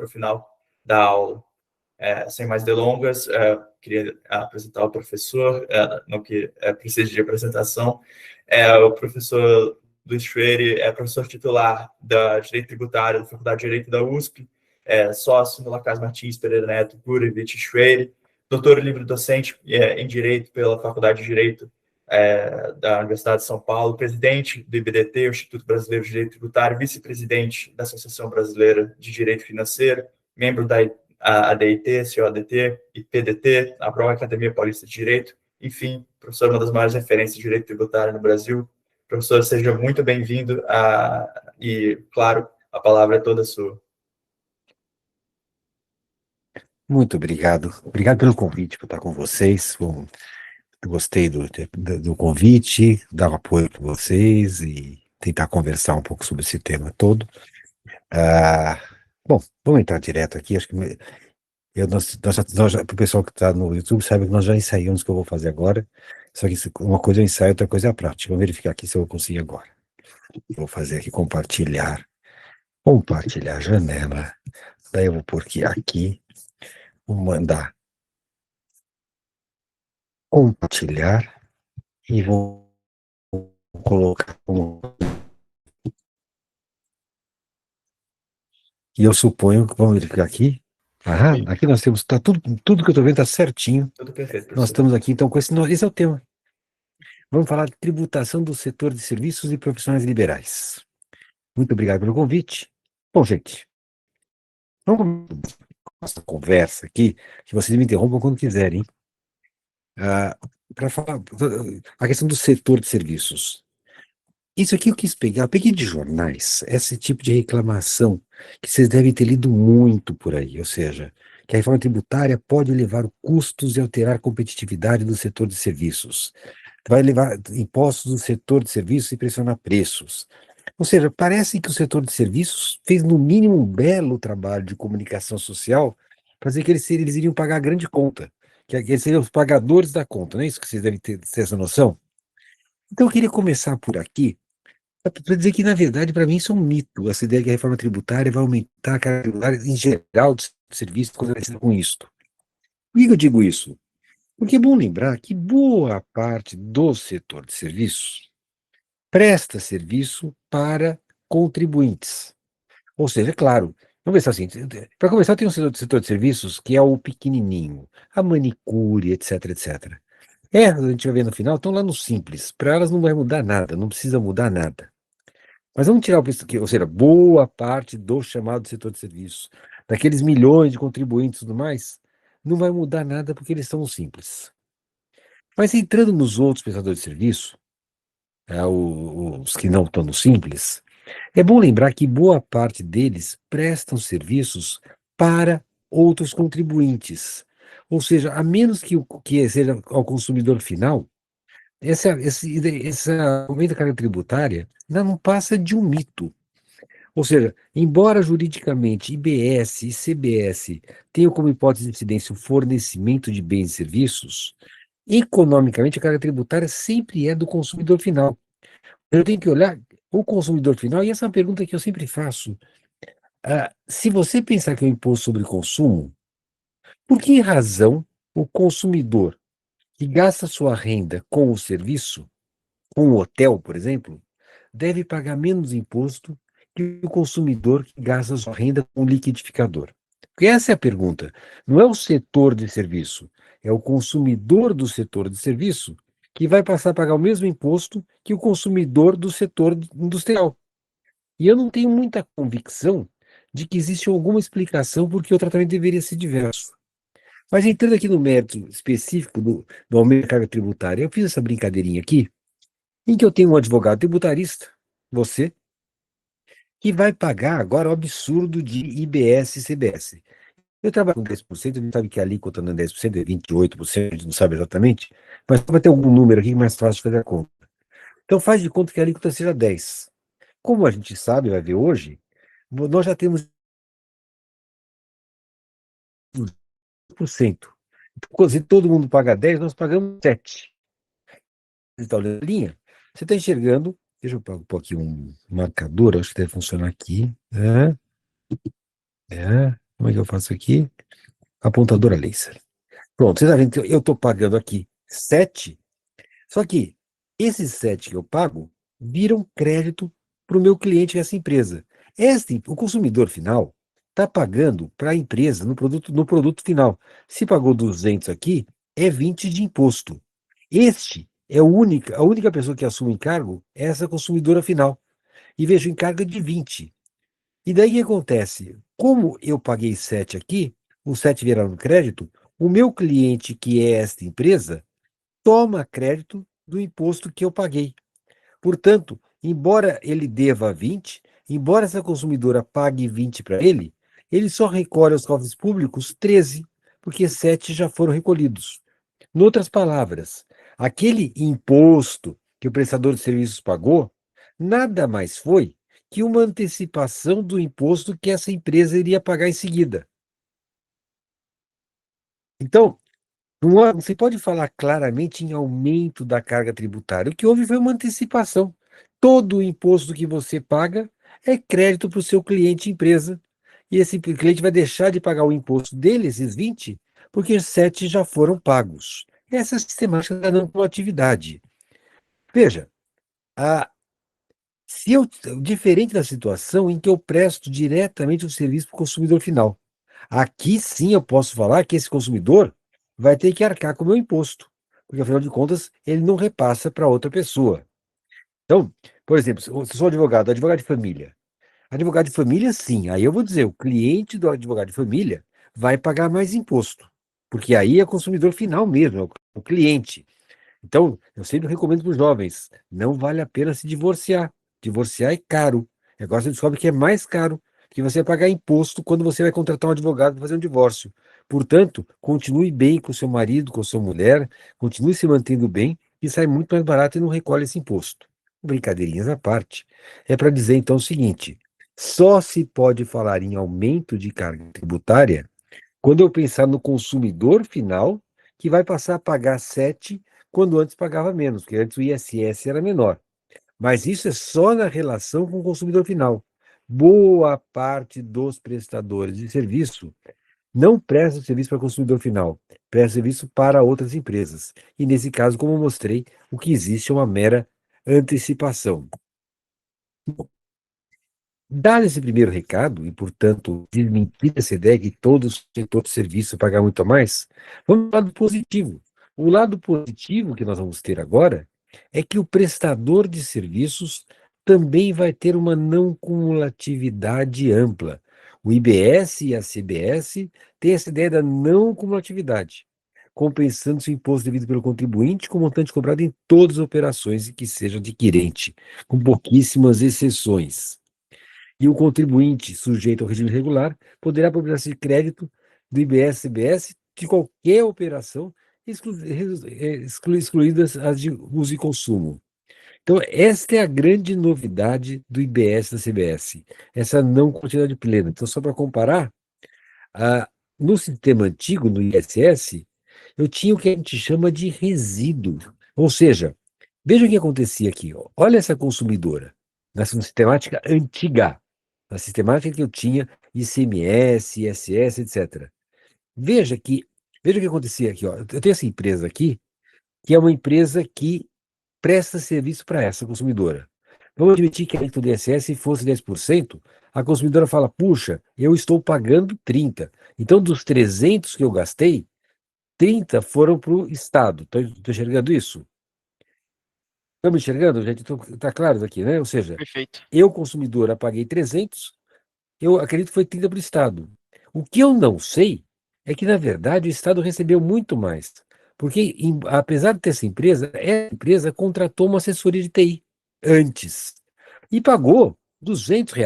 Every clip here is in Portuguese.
para o final da aula. Sem mais delongas, queria apresentar o professor, não que precise de apresentação. O professor Luiz Freire é professor titular da Direito Tributário da Faculdade de Direito da USP, sócio no Lacaz Martins Pereira Neto, Gurevich Freire, doutor e livre-docente em Direito pela Faculdade de Direito da Universidade de São Paulo, presidente do IBDT, o Instituto Brasileiro de Direito Tributário, vice-presidente da Associação Brasileira de Direito Financeiro, membro da ADIT, COADT e PDT, a própria Academia Paulista de Direito, enfim, professor, uma das maiores referências de direito tributário no Brasil. Professor, seja muito bem-vindo e, claro, a palavra é toda sua. Muito obrigado. Obrigado pelo convite para estar com vocês. Bom, gostei do convite, dar um apoio para vocês e tentar conversar um pouco sobre esse tema todo. Bom, vamos entrar direto aqui. Acho que para o pessoal que está no YouTube sabe que nós já ensaiamos o que eu vou fazer agora. Só que uma coisa é o ensaio, outra coisa é a prática. Vamos verificar aqui se eu vou conseguir agora. Vou fazer aqui compartilhar a janela. Daí eu vou pôr aqui, vou mandar compartilhar e vou colocar e eu suponho que vamos verificar aqui. Aqui nós temos, tudo que eu estou vendo está certinho. Tudo perfeito, professor. Nós estamos aqui, então, esse é o tema. Vamos falar de tributação do setor de serviços e profissionais liberais. Muito obrigado pelo convite. Bom, gente, vamos começar nossa conversa aqui, que vocês me interrompam quando quiserem. Para falar a questão do setor de serviços. Isso aqui eu quis pegar, eu peguei de jornais, esse tipo de reclamação que vocês devem ter lido muito por aí, ou seja, que a reforma tributária pode elevar custos e alterar a competitividade do setor de serviços. Vai levar impostos do setor de serviços e pressionar preços. Ou seja, parece que o setor de serviços fez, no mínimo, um belo trabalho de comunicação social para dizer que eles iriam pagar a grande conta, que eles seriam os pagadores da conta, não é isso que vocês devem ter essa noção? Então, eu queria começar por aqui, para dizer que, na verdade, para mim, isso é um mito, essa ideia que a reforma tributária vai aumentar a carga tributária em geral do serviço, coisa parecida com isso. Por que eu digo isso? Porque é bom lembrar que boa parte do setor de serviços presta serviço para contribuintes. Ou seja, é claro, vamos pensar assim, para começar, tem um setor de serviços que é o pequenininho, a manicure, etc, etc. A gente vai ver no final, estão lá no simples, para elas não vai mudar nada, não precisa mudar nada. Mas vamos tirar ou seja, boa parte do chamado setor de serviços, daqueles milhões de contribuintes e tudo mais, não vai mudar nada porque eles são simples. Mas entrando nos outros prestadores de serviço, os que não estão no simples, é bom lembrar que boa parte deles prestam serviços para outros contribuintes. Ou seja, a menos que seja ao consumidor final, esse aumento da carga tributária ainda não passa de um mito. Ou seja, embora juridicamente IBS e CBS tenham como hipótese de incidência o fornecimento de bens e serviços, economicamente a carga tributária sempre é do consumidor final. Eu tenho que olhar o consumidor final, e essa é uma pergunta que eu sempre faço. Se você pensar que é um imposto sobre consumo, por que razão o consumidor que gasta sua renda com o serviço, com o hotel, por exemplo, deve pagar menos imposto que o consumidor que gasta sua renda com o liquidificador? Porque essa é a pergunta. Não é o setor de serviço, é o consumidor do setor de serviço que vai passar a pagar o mesmo imposto que o consumidor do setor industrial. E eu não tenho muita convicção de que existe alguma explicação por que o tratamento deveria ser diverso. Mas entrando aqui no mérito específico do aumento da carga tributária, eu fiz essa brincadeirinha aqui, em que eu tenho um advogado tributarista, você, que vai pagar agora o absurdo de IBS e CBS. Eu trabalho com 10%, a gente sabe que a alíquota não é 10%, é 28%, a gente não sabe exatamente, mas vai ter algum número aqui que é mais fácil de fazer a conta. Então faz de conta que a alíquota seja 10%. Como a gente sabe, vai ver hoje, nós já temos 1%. Então, se todo mundo paga 10, nós pagamos 7. Você está olhando a linha? Você está enxergando. Deixa eu pôr aqui um marcador, acho que deve funcionar aqui. Como é que eu faço aqui? Apontadora laser. Pronto, você está vendo que eu estou pagando aqui 7, só que esses 7 que eu pago viram crédito para o meu cliente, essa empresa. O consumidor final está pagando para a empresa no produto final. Se pagou 200 aqui, é 20 de imposto. A única pessoa que assume encargo é essa consumidora final. E vejo encargo de 20. E daí o que acontece? Como eu paguei 7 aqui, os 7 viraram crédito, o meu cliente, que é esta empresa, toma crédito do imposto que eu paguei. Portanto, embora ele deva 20, embora essa consumidora pague 20 para ele só recolhe aos cofres públicos 13, porque 7 já foram recolhidos. Em outras palavras, aquele imposto que o prestador de serviços pagou nada mais foi que uma antecipação do imposto que essa empresa iria pagar em seguida. Então, não se pode falar claramente em aumento da carga tributária. O que houve foi uma antecipação. Todo o imposto que você paga é crédito para o seu cliente empresa. E esse cliente vai deixar de pagar o imposto dele, esses 20, porque os 7 já foram pagos. Essa é a sistemática da não colatividade. Veja, a, se eu, diferente da situação em que eu presto diretamente o serviço para o consumidor final. Aqui sim eu posso falar que esse consumidor vai ter que arcar com o meu imposto, porque afinal de contas ele não repassa para outra pessoa. Então, por exemplo, se eu sou advogado de família. Advogado de família, sim. Aí eu vou dizer, o cliente do advogado de família vai pagar mais imposto, porque aí é consumidor final mesmo, é o cliente. Então, eu sempre recomendo para os jovens, não vale a pena se divorciar. Divorciar é caro. Agora você descobre que é mais caro que você pagar imposto quando você vai contratar um advogado para fazer um divórcio. Portanto, continue bem com o seu marido, com a sua mulher, continue se mantendo bem e sai muito mais barato e não recolhe esse imposto. Brincadeirinhas à parte. É para dizer então o seguinte: só se pode falar em aumento de carga tributária quando eu pensar no consumidor final, que vai passar a pagar 7 quando antes pagava menos, porque antes o ISS era menor. Mas isso é só na relação com o consumidor final. Boa parte dos prestadores de serviço não presta serviço para o consumidor final, presta serviço para outras empresas. E nesse caso, como eu mostrei, o que existe é uma mera antecipação. Dado esse primeiro recado, e, portanto, desmentir essa ideia que todo setor de serviço paga muito a mais, vamos para o lado positivo. O lado positivo que nós vamos ter agora é que o prestador de serviços também vai ter uma não cumulatividade ampla. O IBS e a CBS têm essa ideia da não cumulatividade, compensando-se o imposto devido pelo contribuinte com o montante cobrado em todas as operações e que seja adquirente, com pouquíssimas exceções. E o contribuinte sujeito ao regime regular poderá aproveitar-se de crédito do IBS-CBS de qualquer operação, excluídas as de uso e consumo. Então, esta é a grande novidade do IBS da CBS, essa não quantidade plena. Então, só para comparar, no sistema antigo, no ISS, eu tinha o que a gente chama de resíduo. Ou seja, veja o que acontecia aqui. Ó. Olha essa consumidora, nessa sistemática antiga, na sistemática que eu tinha ICMS, ISS, etc. Veja que, veja o que acontecia aqui. Ó. Eu tenho essa empresa aqui, que é uma empresa que presta serviço para essa consumidora. Vamos admitir que a alíquota do ISS fosse 10%, a consumidora fala, puxa, eu estou pagando 30. Então, dos 300 que eu gastei, 30 foram para o Estado. Estou enxergando isso? Estão me enxergando, gente? Está claro aqui, né? Ou seja, Perfeito. eu, consumidora, paguei 300, eu acredito que foi 30 para o Estado. O que eu não sei é que, na verdade, o Estado recebeu muito mais. Porque, apesar de ter essa empresa, essa empresa contratou uma assessoria de TI antes e pagou R$ 200.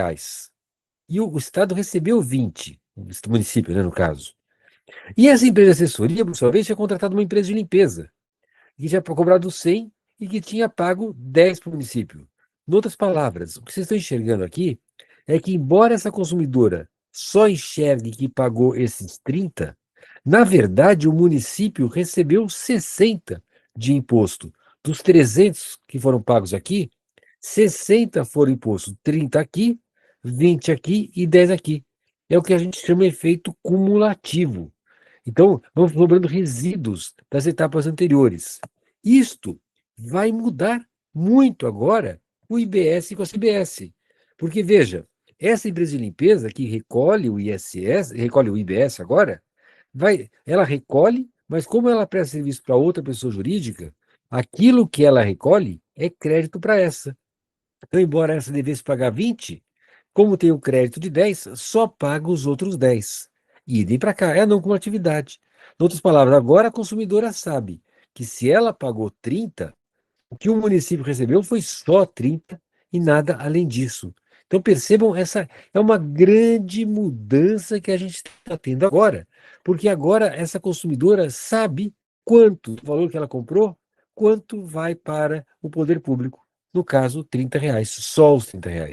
E o Estado recebeu 20, o município, né, no caso. E essa empresa de assessoria, por sua vez, tinha contratado uma empresa de limpeza que tinha cobrado 100 e que tinha pago 10 para o município. Em outras palavras, o que vocês estão enxergando aqui é que, embora essa consumidora só enxergue que pagou esses 30, na verdade, o município recebeu 60 de imposto. Dos 300 que foram pagos aqui, 60 foram impostos, 30 aqui, 20 aqui e 10 aqui. é o que a gente chama de efeito cumulativo. Então, vão sobrando resíduos das etapas anteriores. Isto vai mudar muito agora o IBS com a CBS. Porque, veja, essa empresa de limpeza que recolhe o ISS, recolhe o IBS agora, ela recolhe, mas como ela presta serviço para outra pessoa jurídica, aquilo que ela recolhe é crédito para essa. Então, embora essa devesse pagar 20, como tem o crédito de 10, só paga os outros 10. Idem para cá, é a não cumulatividade. Em outras palavras, agora a consumidora sabe que se ela pagou 30, o que o município recebeu foi só 30 e nada além disso. Então percebam, essa é uma grande mudança que a gente está tendo agora, porque agora essa consumidora sabe quanto do valor que ela comprou, quanto vai para o poder público. No caso, R$ 30, só os R$ 30.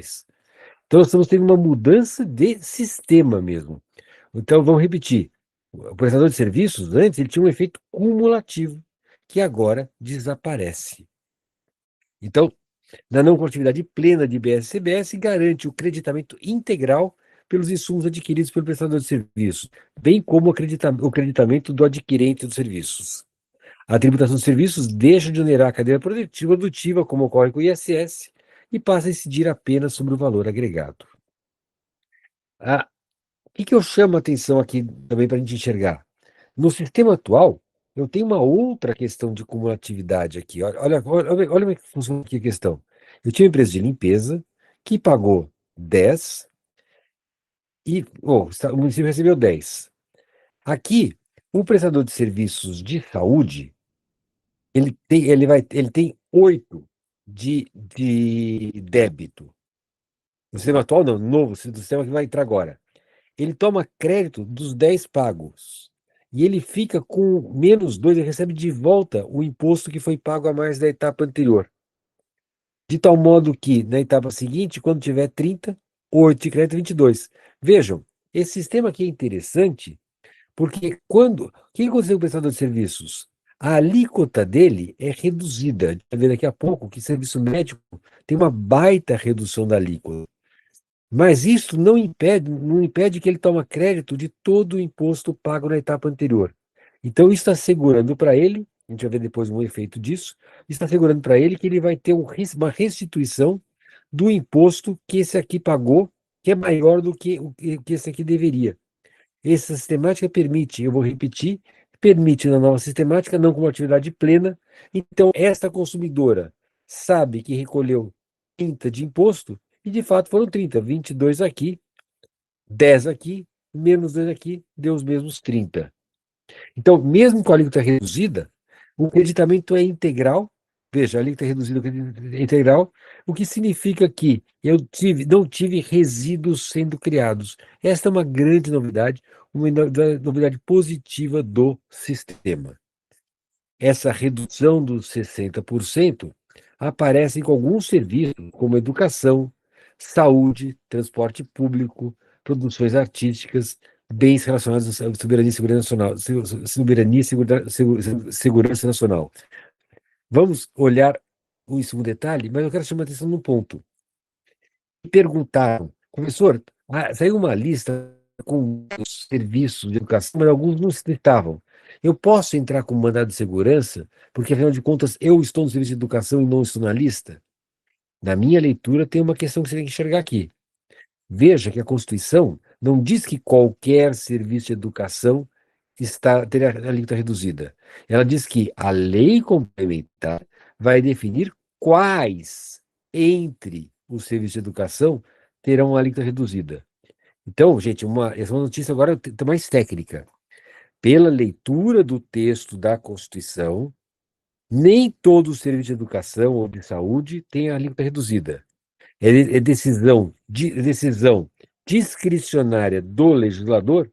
Então, nós estamos tendo uma mudança de sistema mesmo. Então, vamos repetir. O prestador de serviços, antes, ele tinha um efeito cumulativo, que agora desaparece. Então, na não conectividade plena de IBS-CBS, garante o creditamento integral pelos insumos adquiridos pelo prestador de serviços, bem como o creditamento do adquirente dos serviços. A tributação dos serviços deixa de onerar a cadeia produtiva, como ocorre com o ISS, e passa a incidir apenas sobre o valor agregado. O que eu chamo a atenção aqui também para a gente enxergar? No sistema atual, eu tenho uma outra questão de cumulatividade aqui. Olha como é que funciona aqui a questão. Eu tinha uma empresa de limpeza que pagou 10 e o município recebeu 10. Aqui, o prestador de serviços de saúde, ele tem 8 de débito. No sistema atual, não, no novo, do sistema que vai entrar agora. Ele toma crédito dos 10 pagos. E ele fica com menos 2, ele recebe de volta o imposto que foi pago a mais da etapa anterior. De tal modo que, na etapa seguinte, quando tiver 30, 8 de crédito, 22. Vejam, esse sistema aqui é interessante, porque o que aconteceu com o prestador de serviços? A alíquota dele é reduzida. A gente vai ver daqui a pouco que serviço médico tem uma baita redução da alíquota. Mas isso não impede que ele tome crédito de todo o imposto pago na etapa anterior. Então, isso está assegurando para ele, a gente vai ver depois um efeito disso, está assegurando para ele que ele vai ter uma restituição do imposto que esse aqui pagou, que é maior do que o que esse aqui deveria. Essa sistemática permite, eu vou repetir, permite na nova sistemática, não com uma atividade plena. Então, esta consumidora sabe que recolheu 30 de imposto, e de fato foram 30, 22 aqui, 10 aqui, menos 2 aqui, deu os mesmos 30. Então, mesmo com a alíquota reduzida, o creditamento é integral. Veja, a alíquota reduzida é integral, o que significa que eu não tive resíduos sendo criados. Esta é uma grande novidade, uma novidade positiva do sistema. Essa redução dos 60% aparece com alguns serviços, como educação, saúde, transporte público, produções artísticas, bens relacionados à soberania e segurança nacional. Segurança nacional. Vamos olhar isso com detalhe, mas eu quero chamar a atenção num ponto. Me perguntaram, professor, saiu uma lista com os serviços de educação, mas alguns não estavam. Eu posso entrar com mandado de segurança, porque afinal de contas eu estou no serviço de educação e não estou na lista? Na minha leitura, tem uma questão que você tem que enxergar aqui. Veja que a Constituição não diz que qualquer serviço de educação terá a alíquota reduzida. Ela diz que a lei complementar vai definir quais entre os serviços de educação terão a alíquota reduzida. Então, gente, essa é uma notícia agora mais técnica. Pela leitura do texto da Constituição, nem todo o serviço de educação ou de saúde tem a alíquota reduzida. É decisão discricionária do legislador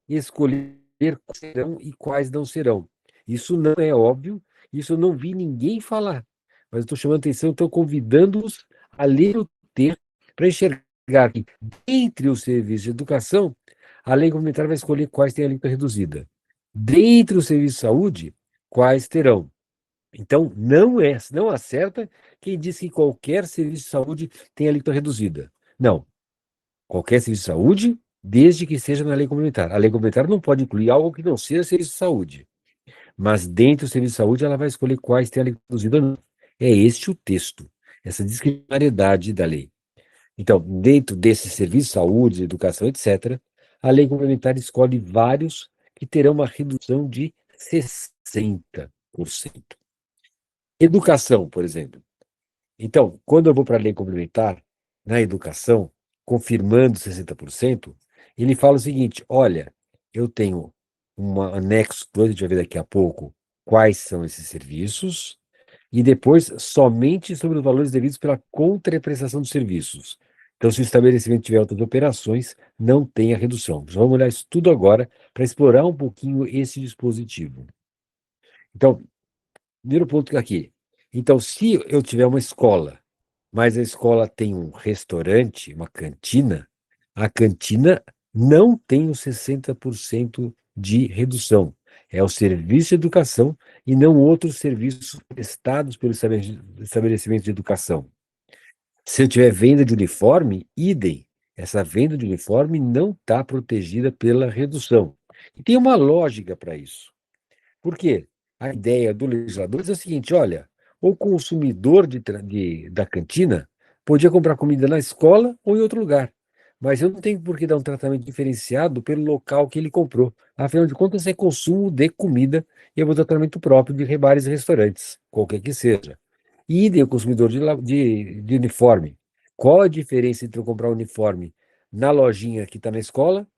escolher quais serão e quais não serão. Isso não é óbvio, isso eu não vi ninguém falar. Mas estou chamando a atenção, estou convidando-os a ler o texto para enxergar que, entre os serviços de educação, a lei complementar vai escolher quais têm a alíquota reduzida. Dentre os serviços de saúde, quais terão. Então, não acerta quem diz que qualquer serviço de saúde tem alíquota reduzida. Não. Qualquer serviço de saúde desde que seja na lei complementar. A lei complementar não pode incluir algo que não seja serviço de saúde, mas dentro do serviço de saúde ela vai escolher quais tem a lei reduzida ou não. É este o texto, essa discricionariedade da lei. Então, dentro desse serviço de saúde, educação, etc., a lei complementar escolhe vários que terão uma redução de 60%. Educação, por exemplo. Então, quando eu vou para a lei complementar, na educação, confirmando 60%, ele fala o seguinte: olha, eu tenho um anexo 2, a gente vai ver daqui a pouco quais são esses serviços, e depois somente sobre os valores devidos pela contraprestação dos serviços. Então, se o estabelecimento tiver outras operações, não tem a redução. Já vamos olhar isso tudo agora para explorar um pouquinho esse dispositivo. Então, primeiro ponto aqui. Então, se eu tiver uma escola, mas a escola tem um restaurante, uma cantina, a cantina não tem os 60% de redução. É o serviço de educação e não outros serviços prestados pelo estabelecimento de educação. Se eu tiver venda de uniforme, idem. Essa venda de uniforme não está protegida pela redução. E tem uma lógica para isso. Por quê? A ideia do legislador é o seguinte: olha, o consumidor da cantina podia comprar comida na escola ou em outro lugar, mas eu não tenho por que dar um tratamento diferenciado pelo local que ele comprou. Afinal de contas, é consumo de comida e é um tratamento próprio de bares e restaurantes, qualquer que seja. E idem o consumidor de uniforme. Qual a diferença entre eu comprar um uniforme na lojinha que está na escola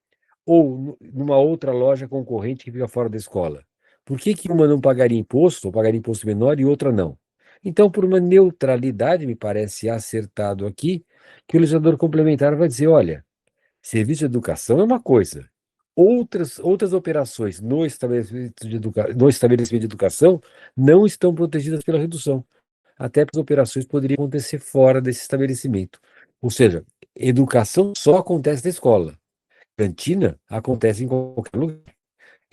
ou numa outra loja concorrente que fica fora da escola? Por que que uma não pagaria imposto, ou pagaria imposto menor, e outra não? Então, por uma neutralidade, me parece acertado aqui, que o legislador complementar vai dizer: olha, serviço de educação é uma coisa, outras operações no estabelecimento de educação não estão protegidas pela redução, até porque as operações poderiam acontecer fora desse estabelecimento. Ou seja, educação só acontece na escola. Cantina acontece em qualquer lugar.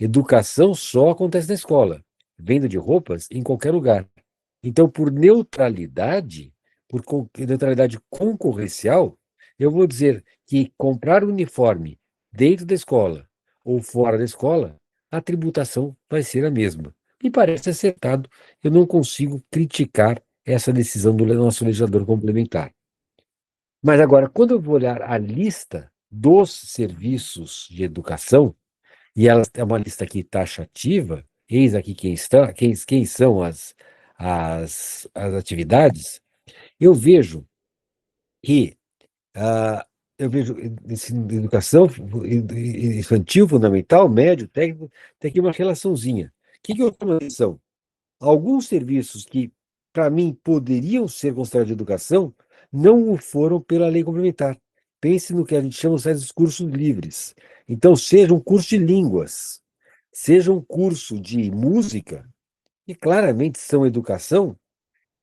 Educação só acontece na escola. Venda de roupas em qualquer lugar. Então, neutralidade concorrencial, eu vou dizer que comprar uniforme dentro da escola ou fora da escola, a tributação vai ser a mesma. Me parece acertado. Eu não consigo criticar essa decisão do nosso legislador complementar. Mas agora, quando eu vou olhar a lista dos serviços de educação, e ela é uma lista aqui taxativa, eis aqui quem são as atividades, eu vejo que eu vejo educação infantil, fundamental, médio, técnico, tem aqui uma relaçãozinha. O que eu chamo a atenção? Alguns serviços que, para mim, poderiam ser considerados de educação, não o foram pela lei complementar. Pense no que a gente chama de cursos livres. Então, seja um curso de línguas, seja um curso de música, que claramente são educação,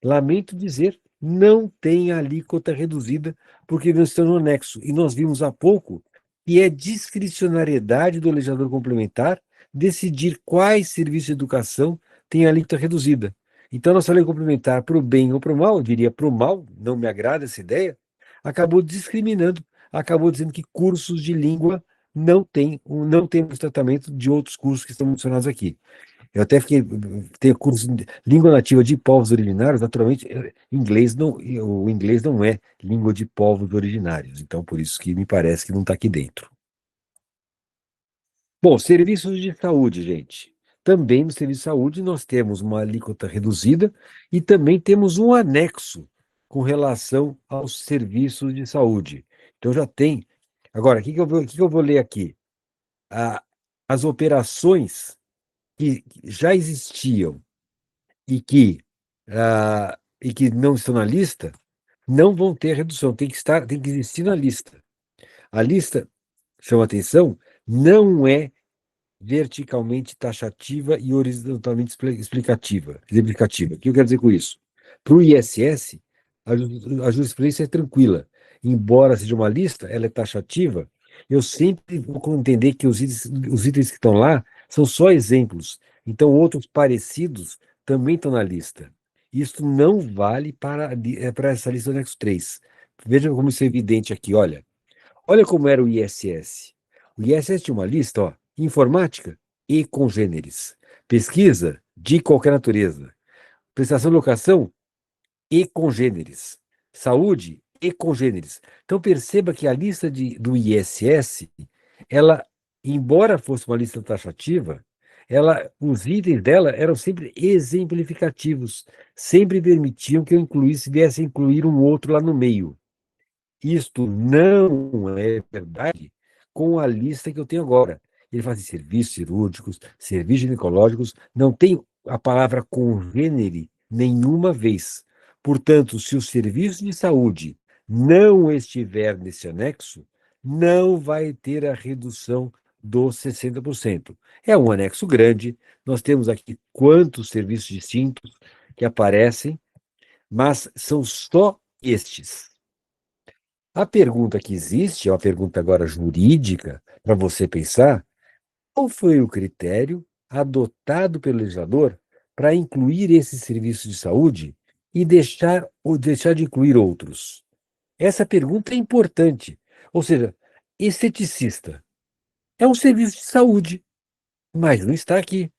lamento dizer, não tem alíquota reduzida, porque não estão no anexo. E nós vimos há pouco que é discricionariedade do legislador complementar decidir quais serviços de educação têm alíquota reduzida. Então, nossa lei complementar, para o bem ou para o mal, eu diria para o mal, não me agrada essa ideia, acabou discriminando, acabou dizendo que cursos de língua não tem o tratamento de outros cursos que estão mencionados aqui. Eu até fiquei, tenho curso de língua nativa de povos originários, naturalmente, o inglês não é língua de povos originários, então por isso que me parece que não está aqui dentro. Bom, serviços de saúde, gente. Também no serviço de saúde nós temos uma alíquota reduzida e também temos um anexo com relação aos serviços de saúde. Então já tem. Agora, o que que eu vou ler aqui? Ah, as operações que já existiam e que não estão na lista, não vão ter redução, tem que existir na lista. A lista, chama atenção, não é verticalmente taxativa e horizontalmente explicativa. O que eu quero dizer com isso? Para o ISS, a jurisprudência é tranquila. Embora seja uma lista, ela é taxativa, eu sempre vou entender que os itens que estão lá são só exemplos. Então, outros parecidos também estão na lista. Isso não vale para essa lista do anexo 3. Veja como isso é evidente aqui, olha. Olha como era o ISS. O ISS tinha uma lista, ó, informática e congêneres, pesquisa de qualquer natureza, prestação de locação e congêneres, saúde e congêneres. Então perceba que a lista do ISS, ela, embora fosse uma lista taxativa, os itens dela eram sempre exemplificativos, sempre permitiam que eu incluísse, viesse a incluir um outro lá no meio. Isto não é verdade com a lista que eu tenho agora. Ele fala assim, serviços cirúrgicos, serviços ginecológicos, não tem a palavra congênere nenhuma vez. Portanto, se o serviço de saúde não estiver nesse anexo, não vai ter a redução dos 60%. É um anexo grande, nós temos aqui quantos serviços distintos que aparecem, mas são só estes. A pergunta que existe, é uma pergunta agora jurídica, para você pensar, qual foi o critério adotado pelo legislador para incluir esse serviço de saúde e deixar de incluir outros? Essa pergunta é importante. Ou seja, esteticista é um serviço de saúde, mas não está aqui.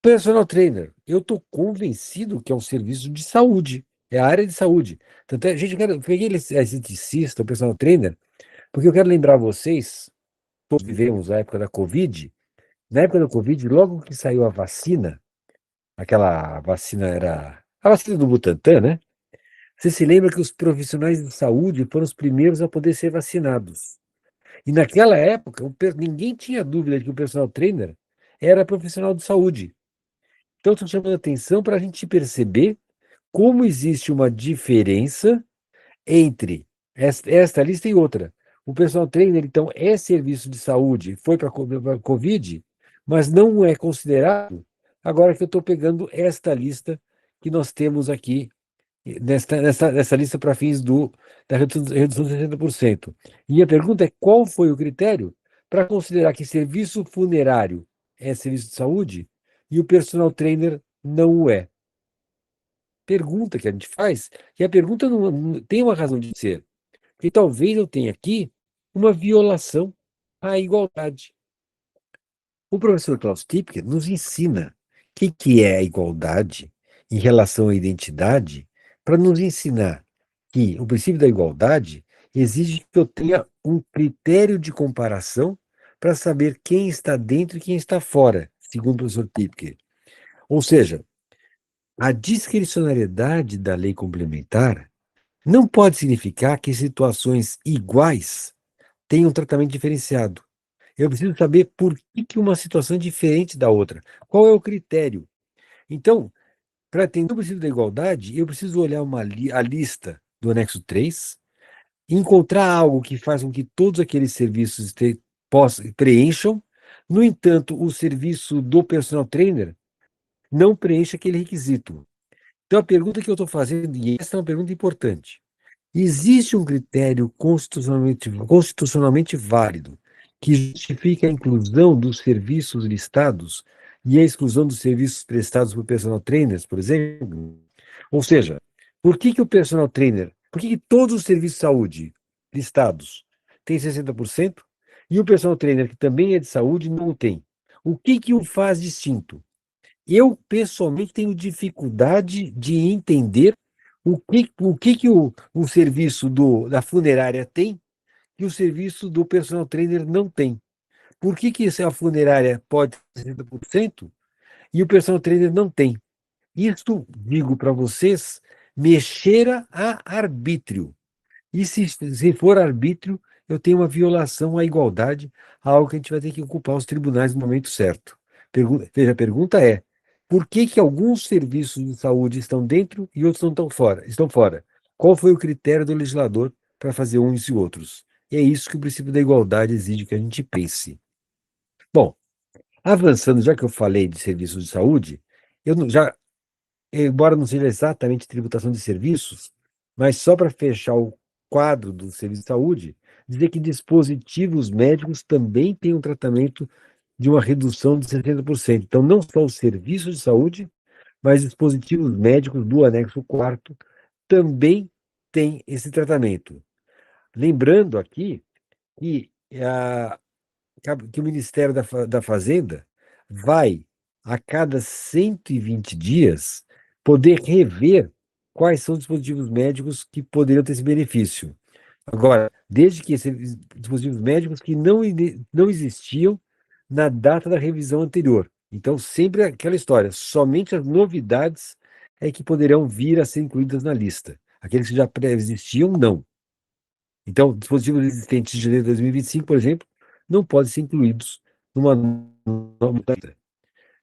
Personal trainer, eu estou convencido que é um serviço de saúde, é a área de saúde. Tanto é, gente, eu peguei esse esteticista, o personal trainer, porque eu quero lembrar vocês, todos vivemos a época da Covid. Na época da Covid, logo que saiu a vacina, aquela vacina era a vacina do Butantan, né? Você se lembra que os profissionais de saúde foram os primeiros a poder ser vacinados. E naquela época, ninguém tinha dúvida de que o personal trainer era profissional de saúde. Então, estou chamando a atenção para a gente perceber como existe uma diferença entre esta lista e outra. O personal trainer, então, é serviço de saúde, foi para a Covid, mas não é considerado, agora que eu estou pegando esta lista que nós temos aqui, nessa lista para fins da redução de 60%. E a pergunta é: qual foi o critério para considerar que serviço funerário é serviço de saúde e o personal trainer não o é? Pergunta que a gente faz, e a pergunta não tem uma razão de ser. E talvez eu tenha aqui uma violação à igualdade. O professor Klaus Tipker nos ensina o que é a igualdade em relação à identidade, para nos ensinar que o princípio da igualdade exige que eu tenha um critério de comparação para saber quem está dentro e quem está fora, segundo o professor Tipker. Ou seja, a discricionariedade da lei complementar não pode significar que situações iguais tenham um tratamento diferenciado. Eu preciso saber por que uma situação é diferente da outra. Qual é o critério? Então, para atender o princípio da igualdade, eu preciso olhar a lista do anexo 3, encontrar algo que faz com que todos aqueles serviços preencham. No entanto, o serviço do personal trainer não preenche aquele requisito. Então, a pergunta que eu estou fazendo, e essa é uma pergunta importante: existe um critério constitucionalmente válido que justifica a inclusão dos serviços listados e a exclusão dos serviços prestados por personal trainers, por exemplo? Ou seja, por que o personal trainer, por que todos os serviços de saúde listados têm 60% e o personal trainer, que também é de saúde, não tem? O que o faz distinto? Eu, pessoalmente, tenho dificuldade de entender o serviço da funerária tem que o serviço do personal trainer não tem. Por que a funerária pode ter 60% e o personal trainer não tem? Isto, digo para vocês, me cheira a arbítrio. E se for arbítrio, eu tenho uma violação à igualdade, algo que a gente vai ter que ocupar os tribunais no momento certo. Veja, a pergunta é: por que alguns serviços de saúde estão dentro e outros não estão fora? Estão fora? Qual foi o critério do legislador para fazer uns e outros? E é isso que o princípio da igualdade exige que a gente pense. Bom, avançando, já que eu falei de serviços de saúde, já embora não seja exatamente tributação de serviços, mas só para fechar o quadro do serviço de saúde, dizer que dispositivos médicos também têm um tratamento de uma redução de 70%. Então, não só os serviços de saúde, mas dispositivos médicos do anexo 4 também têm esse tratamento. Lembrando aqui que que o Ministério da Fazenda vai, a cada 120 dias, poder rever quais são os dispositivos médicos que poderiam ter esse benefício. Agora, desde que esses dispositivos médicos que não existiam na data da revisão anterior. Então, sempre aquela história, somente as novidades é que poderão vir a ser incluídas na lista. Aqueles que já pré-existiam, não. Então, dispositivos existentes de janeiro de 2025, por exemplo, não podem ser incluídos numa nova lista.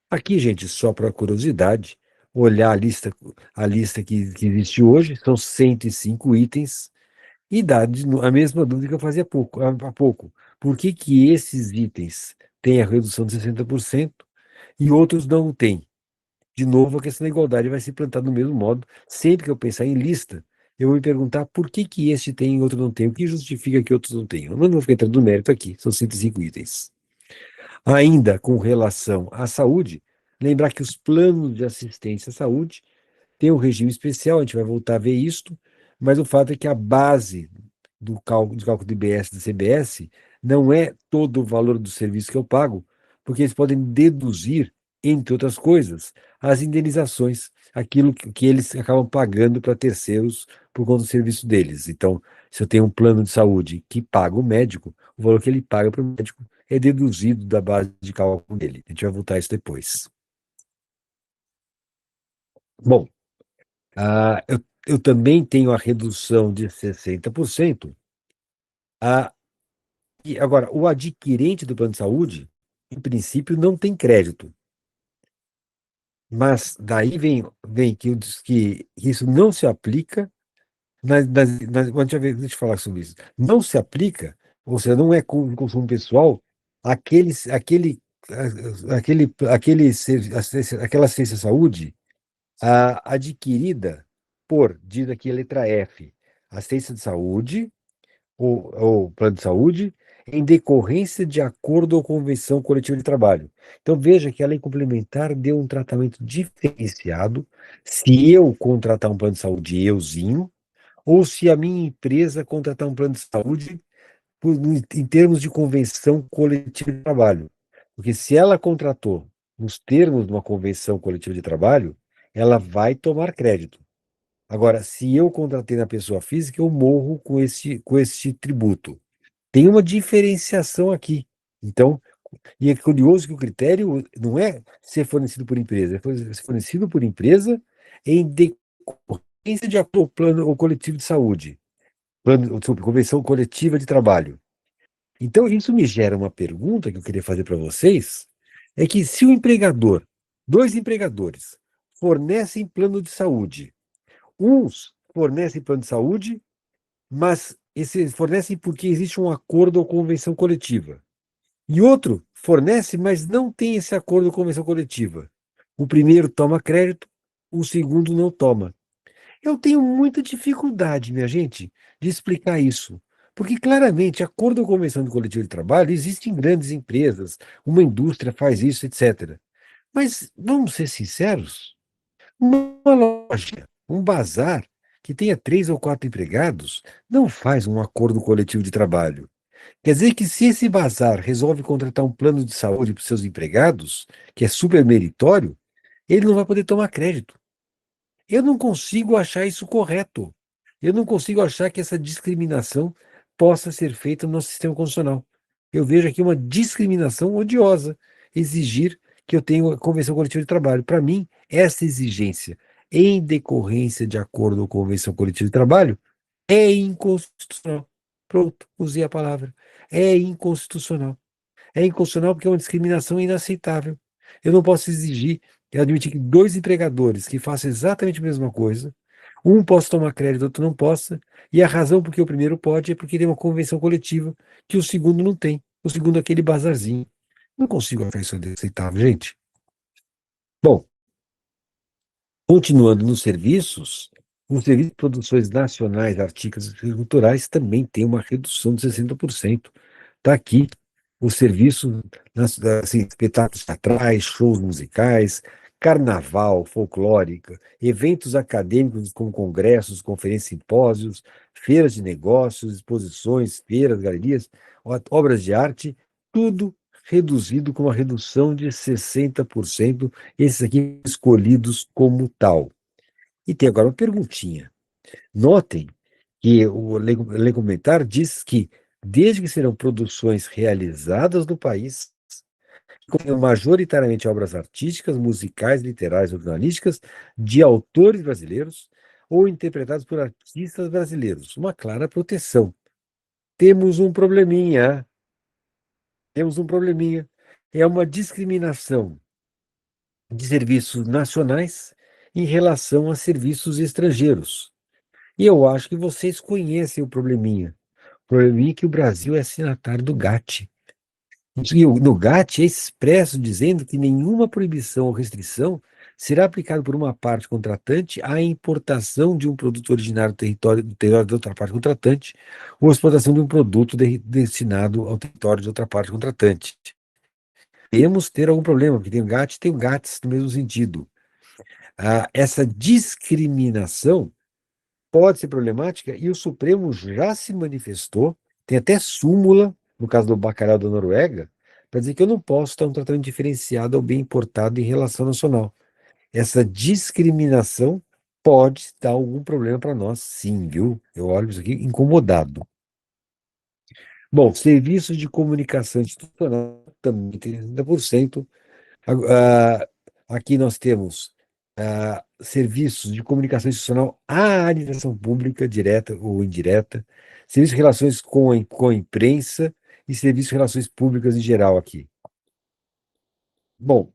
Aqui, gente, só para curiosidade, olhar a lista que existe hoje, são 105 itens, e dá a mesma dúvida que eu fazia há pouco. Por que que esses itens têm a redução de 60% e outros não têm? De novo, a questão da igualdade vai se plantar do mesmo modo. Sempre que eu pensar em lista, eu vou me perguntar por que que este tem e outro não tem. O que justifica que outros não tenham? Eu não vou ficar entrando no mérito aqui, são 105 itens. Ainda com relação à saúde, lembrar que os planos de assistência à saúde têm um regime especial, a gente vai voltar a ver isto, mas o fato é que a base do cálculo do IBS e do CBS não é todo o valor do serviço que eu pago, porque eles podem deduzir, entre outras coisas, as indenizações, aquilo que eles acabam pagando para terceiros por conta do serviço deles. Então, se eu tenho um plano de saúde que paga o médico, o valor que ele paga para o médico é deduzido da base de cálculo dele. A gente vai voltar a isso depois. Bom, eu também tenho a redução de 60%. A, e agora, o adquirente do plano de saúde, em princípio, não tem crédito. Mas daí vem que isso não se aplica deixa eu falar sobre isso. Não se aplica, ou seja, não é com consumo pessoal, aquele, aquele, aquela assistência à saúde adquirida diz aqui a letra F, assistência de saúde ou plano de saúde em decorrência de acordo ou convenção coletiva de trabalho. Então veja que a lei complementar deu um tratamento diferenciado se eu contratar um plano de saúde euzinho ou se a minha empresa contratar um plano de saúde em termos de convenção coletiva de trabalho. Porque se ela contratou nos termos de uma convenção coletiva de trabalho, ela vai tomar crédito. Agora, se eu contratei na pessoa física, eu morro com esse tributo. Tem uma diferenciação aqui. Então, e é curioso que o critério não é ser fornecido por empresa, é ser fornecido por empresa em decorrência de acordo com o plano ou coletivo de saúde, desculpa, convenção coletiva de trabalho. Então, isso me gera uma pergunta que eu queria fazer para vocês, é que se o empregador, dois empregadores, fornecem plano de saúde, uns fornecem plano de saúde, mas esses fornecem porque existe um acordo ou convenção coletiva. E outro fornece, mas não tem esse acordo ou convenção coletiva. O primeiro toma crédito, o segundo não toma. Eu tenho muita dificuldade, minha gente, de explicar isso. Porque, claramente, acordo ou convenção de coletivo de trabalho existe em grandes empresas, uma indústria faz isso, etc. Mas, vamos ser sinceros, uma loja, um bazar, que tenha 3 ou 4 empregados, não faz um acordo coletivo de trabalho. Quer dizer que se esse bazar resolve contratar um plano de saúde para os seus empregados, que é super meritório, ele não vai poder tomar crédito. Eu não consigo achar isso correto. Eu não consigo achar que essa discriminação possa ser feita no nosso sistema constitucional. Eu vejo aqui uma discriminação odiosa exigir que eu tenha uma convenção coletiva de trabalho. Para mim, essa exigência, em decorrência de acordo com a convenção coletiva de trabalho, é inconstitucional. Pronto, usei a palavra. É inconstitucional. É inconstitucional porque é uma discriminação inaceitável. Eu não posso exigir e admitir que dois empregadores que façam exatamente a mesma coisa, um possa tomar crédito, outro não possa, e a razão por que o primeiro pode é porque tem uma convenção coletiva que o segundo não tem. O segundo é aquele bazarzinho. Não consigo achar isso aceitável, gente. Bom, continuando nos serviços, o Serviço de Produções Nacionais Artísticas e Culturais também tem uma redução de 60%. Está aqui o serviço, assim, espetáculos teatrais, shows musicais, carnaval, folclórica, eventos acadêmicos como congressos, conferências, simpósios, feiras de negócios, exposições, feiras, galerias, obras de arte tudo reduzido com uma redução de 60%, esses aqui escolhidos como tal. E tem agora uma perguntinha. Notem que o legumentar diz que, desde que serão produções realizadas no país, contenham majoritariamente obras artísticas, musicais, literárias ou jornalísticas de autores brasileiros ou interpretados por artistas brasileiros. Uma clara proteção. Temos um probleminha. Temos um probleminha. É uma discriminação de serviços nacionais em relação a serviços estrangeiros. E eu acho que vocês conhecem o probleminha. O probleminha é que o Brasil é signatário do GATT. E no GATT é expresso dizendo que nenhuma proibição ou restrição será aplicada por uma parte contratante à importação de um produto originário do território de outra parte contratante ou à exportação de um produto destinado ao território de outra parte contratante. Podemos ter algum problema, porque tem o GATT e tem o GATS no mesmo sentido. Essa discriminação pode ser problemática e o Supremo já se manifestou, tem até súmula, no caso do bacalhau da Noruega, para dizer que eu não posso dar um tratamento diferenciado ao bem importado em relação nacional. Essa discriminação pode dar algum problema para nós, sim, viu? Eu olho isso aqui incomodado. Bom, serviços de comunicação institucional também tem 30%. Ah, Aqui nós temos serviços de comunicação institucional à administração pública, direta ou indireta, serviços de relações com a imprensa e serviços de relações públicas em geral aqui. Bom,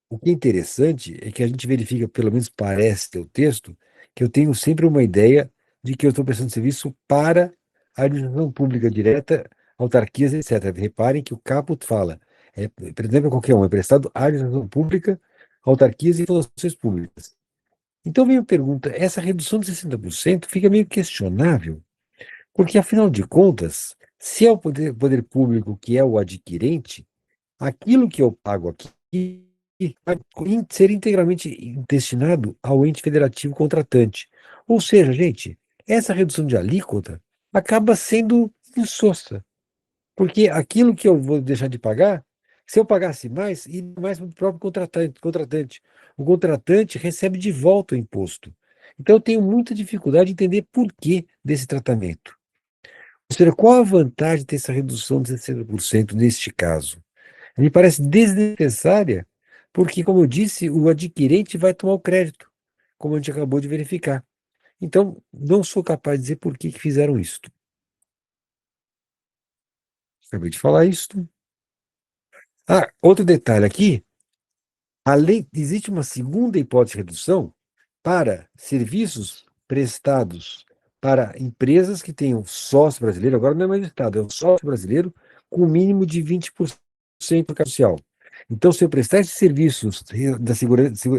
o que é interessante é que a gente verifica, pelo menos parece ter o texto, que eu tenho sempre uma ideia de que eu estou prestando serviço para a administração pública direta, autarquias, etc. Reparem que o caput fala, por exemplo, qualquer um, é prestado à administração pública, autarquias e fundações públicas. Então vem a pergunta, essa redução de 60% fica meio questionável, porque afinal de contas, se é o poder público que é o adquirente, aquilo que eu pago aqui vai ser integralmente destinado ao ente federativo contratante. Ou seja, gente, essa redução de alíquota acaba sendo insossa, porque aquilo que eu vou deixar de pagar, se eu pagasse mais, iria mais para o próprio contratante. O contratante recebe de volta o imposto. Então, eu tenho muita dificuldade de entender por que desse tratamento. Ou seja, qual a vantagem de ter essa redução de 60% neste caso? Me parece desnecessária, porque, como eu disse, o adquirente vai tomar o crédito, como a gente acabou de verificar. Então, não sou capaz de dizer por que fizeram isso. Acabei de falar isso. Outro detalhe aqui, existe uma segunda hipótese de redução para serviços prestados para empresas que tenham sócio brasileiro, agora não é mais Estado, é um sócio brasileiro com o mínimo de 20% do capital social. Então, se eu prestar esses serviços da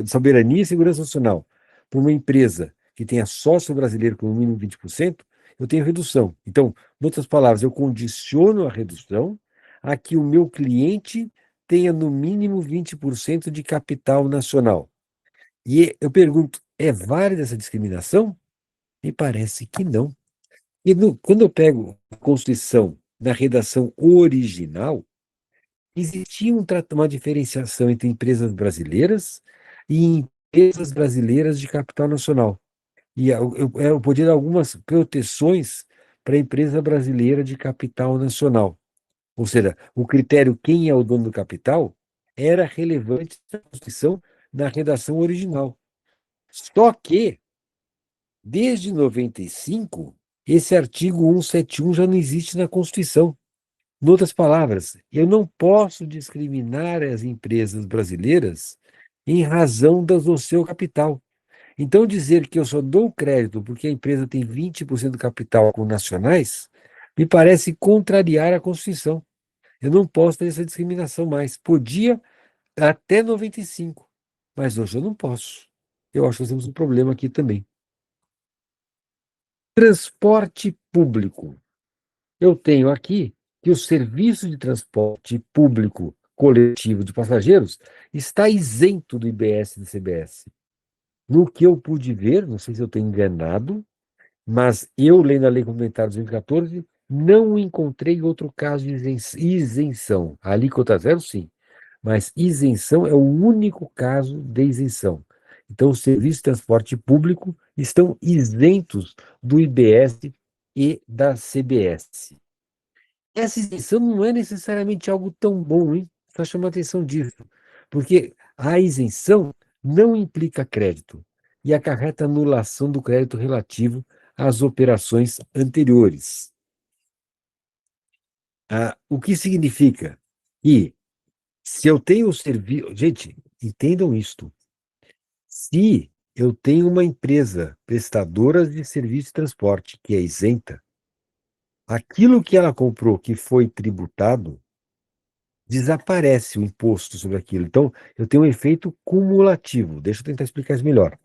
soberania e segurança nacional para uma empresa que tenha sócio brasileiro com o mínimo de 20%, eu tenho redução. Então, em outras palavras, eu condiciono a redução a que o meu cliente tenha no mínimo 20% de capital nacional. E eu pergunto, é válida essa discriminação? Me parece que não. E quando eu pego a Constituição na redação original, existia uma diferenciação entre empresas brasileiras e empresas brasileiras de capital nacional. E eu podia dar algumas proteções para a empresa brasileira de capital nacional. Ou seja, o critério quem é o dono do capital era relevante na Constituição na redação original. Só que, desde 95, esse artigo 171 já não existe na Constituição. Em outras palavras, eu não posso discriminar as empresas brasileiras em razão do seu capital. Então, dizer que eu só dou crédito porque a empresa tem 20% do capital com nacionais, me parece contrariar a Constituição. Eu não posso ter essa discriminação mais. Podia até 95, mas hoje eu não posso. Eu acho que nós temos um problema aqui também. Transporte público. Eu tenho aqui que o serviço de transporte público coletivo de passageiros está isento do IBS e do CBS. No que eu pude ver, não sei se eu estou enganado, mas eu, lendo a Lei Complementar de 2014, Não encontrei outro caso de isenção. A alíquota zero, sim. Mas isenção é o único caso de isenção. Então, os serviços de transporte público estão isentos do IBS e da CBS. Essa isenção não é necessariamente algo tão bom, hein? Só chama a atenção disso. Porque a isenção não implica crédito e acarreta anulação do crédito relativo às operações anteriores. O que significa que, se eu tenho o serviço. Gente, entendam isto. Se eu tenho uma empresa prestadora de serviço de transporte que é isenta, aquilo que ela comprou que foi tributado, desaparece o imposto sobre aquilo. Então, eu tenho um efeito cumulativo. Deixa eu tentar explicar isso melhor.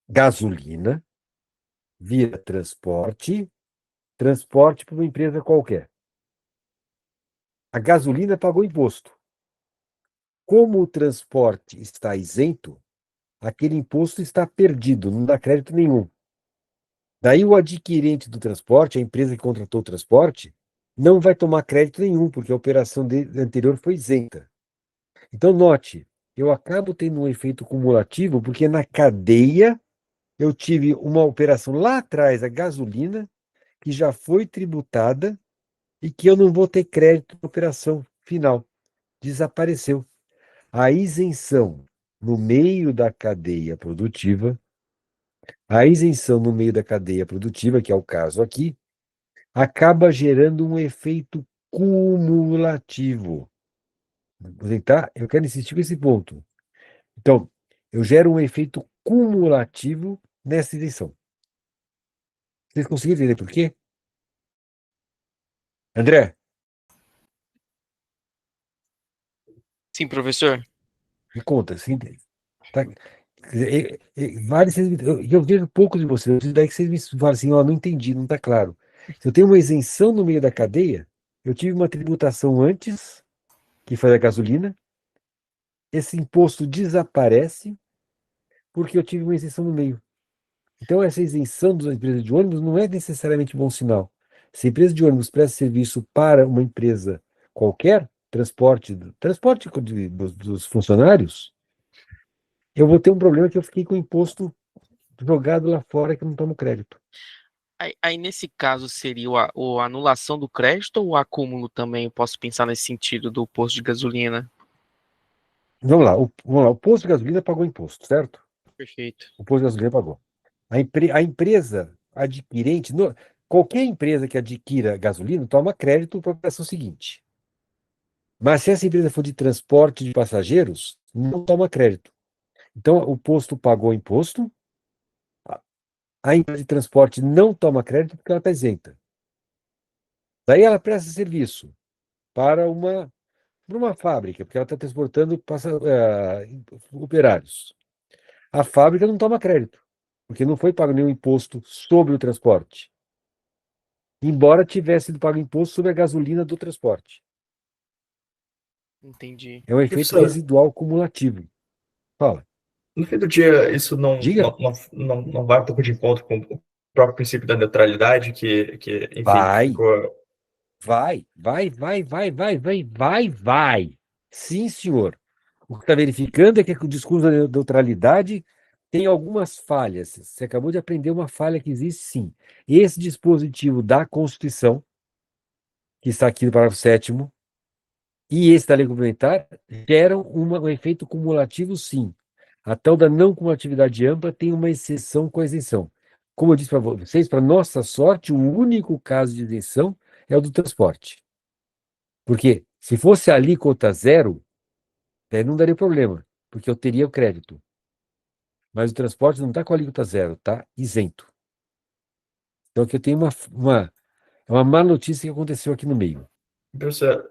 Gasolina vira transporte, transporte para uma empresa qualquer. A gasolina pagou imposto. Como o transporte está isento, aquele imposto está perdido, não dá crédito nenhum. Daí o adquirente do transporte, a empresa que contratou o transporte, não vai tomar crédito nenhum, porque a operação anterior foi isenta. Então, note, eu acabo tendo um efeito cumulativo, porque na cadeia eu tive uma operação lá atrás, a gasolina, que já foi tributada e que eu não vou ter crédito na operação final. Desapareceu. A isenção no meio da cadeia produtiva, a isenção no meio da cadeia produtiva, que é o caso aqui, acaba gerando um efeito cumulativo. Vou tentar, eu quero insistir com esse ponto. Então, eu gero um efeito cumulativo nessa isenção. Vocês conseguiram entender por quê? André, Sim, professor. me conta. Assim, tá? Eu vejo pouco de vocês, daí que vocês me falam assim, ó, não entendi, não está claro. Se eu tenho uma isenção no meio da cadeia, eu tive uma tributação antes, que foi a gasolina, esse imposto desaparece porque eu tive uma isenção no meio. Então, essa isenção das empresas de ônibus não é necessariamente bom sinal. Se a empresa de ônibus presta serviço para uma empresa qualquer, transporte dos funcionários, eu vou ter um problema que eu fiquei com o imposto jogado lá fora que eu não tomo crédito. Aí, nesse caso, seria a anulação do crédito ou o acúmulo também? Eu posso pensar nesse sentido do posto de gasolina? O posto de gasolina pagou imposto, certo? Perfeito. O posto de gasolina pagou. A empresa adquirente, qualquer empresa que adquira gasolina toma crédito para a operação seguinte. Mas se essa empresa for de transporte de passageiros, não toma crédito. Então, o posto pagou imposto, a empresa de transporte não toma crédito porque ela está isenta. Daí ela presta serviço para uma fábrica, porque ela está transportando operários. A fábrica não toma crédito, porque não foi pago nenhum imposto sobre o transporte, embora tivesse sido pago imposto sobre a gasolina do transporte. Entendi. É um efeito Professor, residual cumulativo. Fala. no fim do dia, isso Diga. não vai um pouco de encontro com o próprio princípio da neutralidade, que enfim, Vai, ficou. vai. Sim, senhor. O que está verificando é que o discurso da neutralidade tem algumas falhas. Você acabou de aprender uma falha que existe, sim. Esse dispositivo da Constituição, que está aqui no parágrafo 7º, e esse da lei complementar, geram um efeito cumulativo, sim. A tal da não cumulatividade ampla tem uma exceção com a isenção. Como eu disse para vocês, para nossa sorte, o único caso de isenção é o do transporte. Porque se fosse a alíquota zero, não daria problema, porque eu teria o crédito. Mas o transporte não está com a alíquota zero, está isento. Então aqui eu tenho uma má notícia que aconteceu aqui no meio. Professor,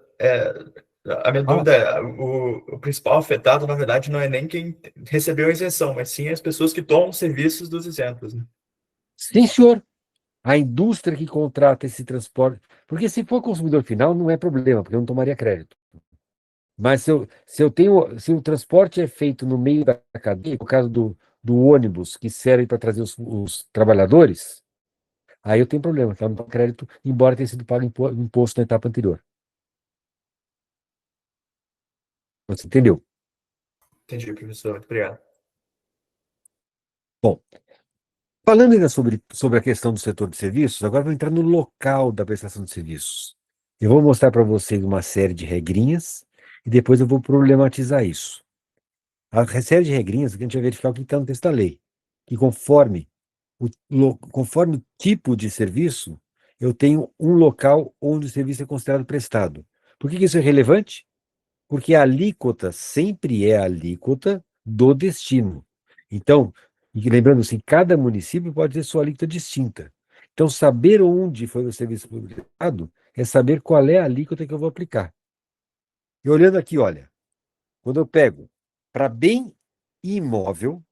a minha Fala. dúvida é, o principal afetado, na verdade, não é nem quem recebeu a isenção, mas sim as pessoas que tomam serviços dos isentos, né? Sim, senhor. A indústria que contrata esse transporte. Porque se for consumidor final, não é problema, porque eu não tomaria crédito. Mas se o transporte é feito no meio da cadeia, no caso do ônibus que serve para trazer os trabalhadores, Aí eu tenho problema, tá? No crédito, embora tenha sido pago imposto na etapa anterior. Você entendeu? Entendi, professor. Muito obrigado. Bom, falando ainda sobre a questão do setor de serviços, agora vou entrar no local da prestação de serviços. Eu vou mostrar para vocês uma série de regrinhas e depois eu vou problematizar isso. A série de regrinhas que a gente vai verificar o que está no texto da lei. Que conforme o tipo de serviço, eu tenho um local onde o serviço é considerado prestado. Por que isso é relevante? Porque a alíquota sempre é a alíquota do destino. Então, e lembrando assim, cada município pode ter sua alíquota distinta. Então, saber onde foi o serviço prestado é saber qual é a alíquota que eu vou aplicar. E olhando aqui, olha, quando eu pego para bem imóvel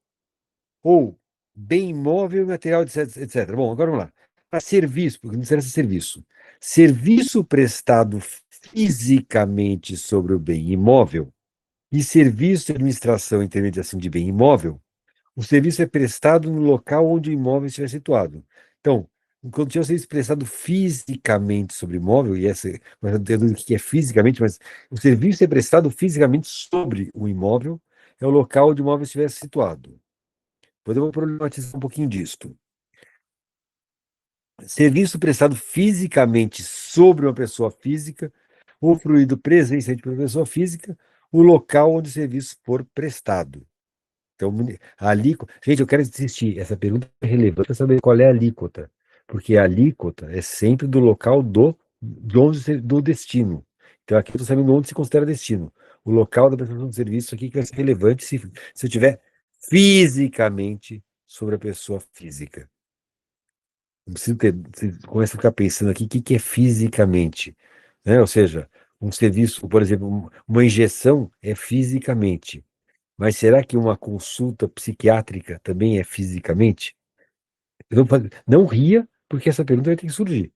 ou bem imóvel e material, etc. Bom, agora vamos lá. Para serviço, porque não interessa serviço. Serviço prestado fisicamente sobre o bem imóvel e serviço de administração e intermediação de bem imóvel, o serviço é prestado no local onde o imóvel estiver situado. Então, quando tiver o serviço prestado fisicamente sobre o imóvel, e essa, mas eu não tenho dúvida do que é fisicamente, mas o serviço é prestado fisicamente sobre o imóvel, é o local onde o imóvel estiver situado. Depois eu vou problematizar um pouquinho disto. Serviço prestado fisicamente sobre uma pessoa física, ou fruído presencialmente por uma pessoa física, o local onde o serviço for prestado. Então, a alíquota. Gente, eu quero insistir, essa pergunta é relevante para saber qual é a alíquota, porque a alíquota é sempre do local do destino. Então, aqui eu estou sabendo onde se considera destino. O local da prestação de serviço aqui que vai ser relevante se eu tiver fisicamente sobre a pessoa física. Não preciso ter, você começa a ficar pensando aqui o que é fisicamente, né? Ou seja, um serviço, por exemplo, uma injeção é fisicamente. Mas será que uma consulta psiquiátrica também é fisicamente? Não ria, porque essa pergunta vai ter que surgir.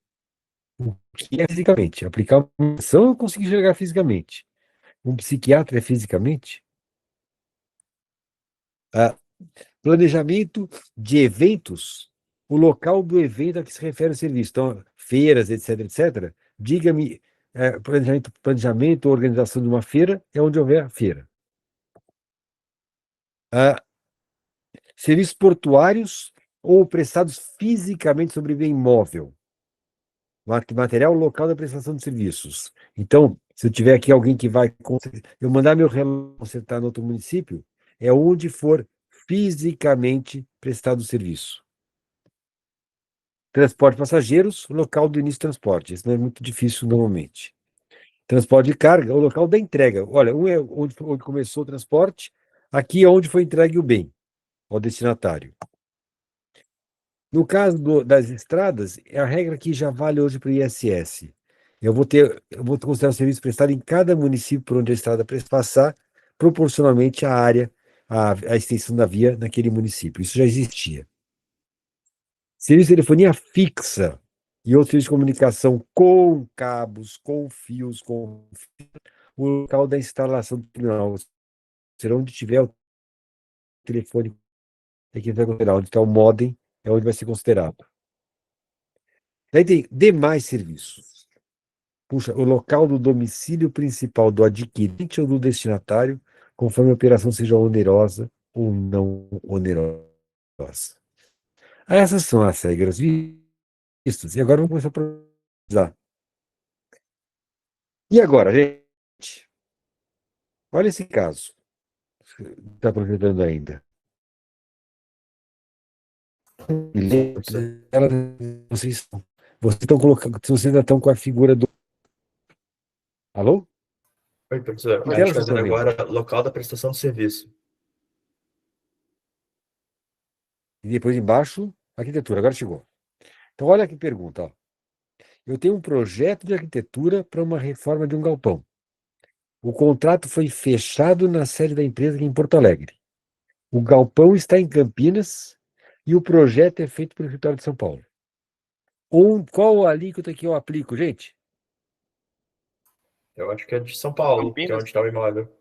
O que é fisicamente? Aplicar uma injeção eu consegui enxergar fisicamente. Um psiquiatra é fisicamente? Ah, planejamento de eventos, o local do evento a que se refere o serviço. Então, feiras, etc, etc. Diga-me, planejamento ou organização de uma feira é onde houver a feira. Ah, serviços portuários ou prestados fisicamente sobre bem móvel. Material local da prestação de serviços. Então, se eu tiver aqui alguém que vai eu mandar meu relógio consertar no outro município, é onde for fisicamente prestado o serviço. Transporte de passageiros, local do início do transporte. Isso não é muito difícil normalmente. Transporte de carga, o local da entrega. Olha, um é onde começou o transporte, aqui é onde foi entregue o bem ao destinatário. No caso das estradas, é a regra que já vale hoje para o ISS. Eu vou considerar o serviço prestado em cada município por onde a estrada passar, proporcionalmente à área, à extensão da via naquele município. Isso já existia. Serviço de telefonia fixa e outros serviços de comunicação com cabos, com fios, com o local da instalação do terminal. Será onde tiver o telefone, é que vai considerar. Onde está o modem, é onde vai ser considerado. Daí tem demais serviços. Puxa, o local do domicílio principal do adquirente ou do destinatário, conforme a operação seja onerosa ou não onerosa. Essas são as regras vistas. E agora vamos começar a precisar. E agora, gente? Olha esse caso. Está aproveitando ainda. Sim, professor. Vocês estão colocando, vocês ainda estão com a figura do. Alô? Oi, professor. Que A tela gente vocês está vendo estão vendo? agora local da prestação de serviço. E depois embaixo, arquitetura. Agora chegou. Então, olha que pergunta. Ó. Eu tenho um projeto de arquitetura para uma reforma de um galpão. O contrato foi fechado na sede da empresa aqui em Porto Alegre. O galpão está em Campinas e o projeto é feito pelo escritório de São Paulo. Qual a alíquota que eu aplico, gente? Eu acho que é de São Paulo, que é Campinas? onde está o imóvel.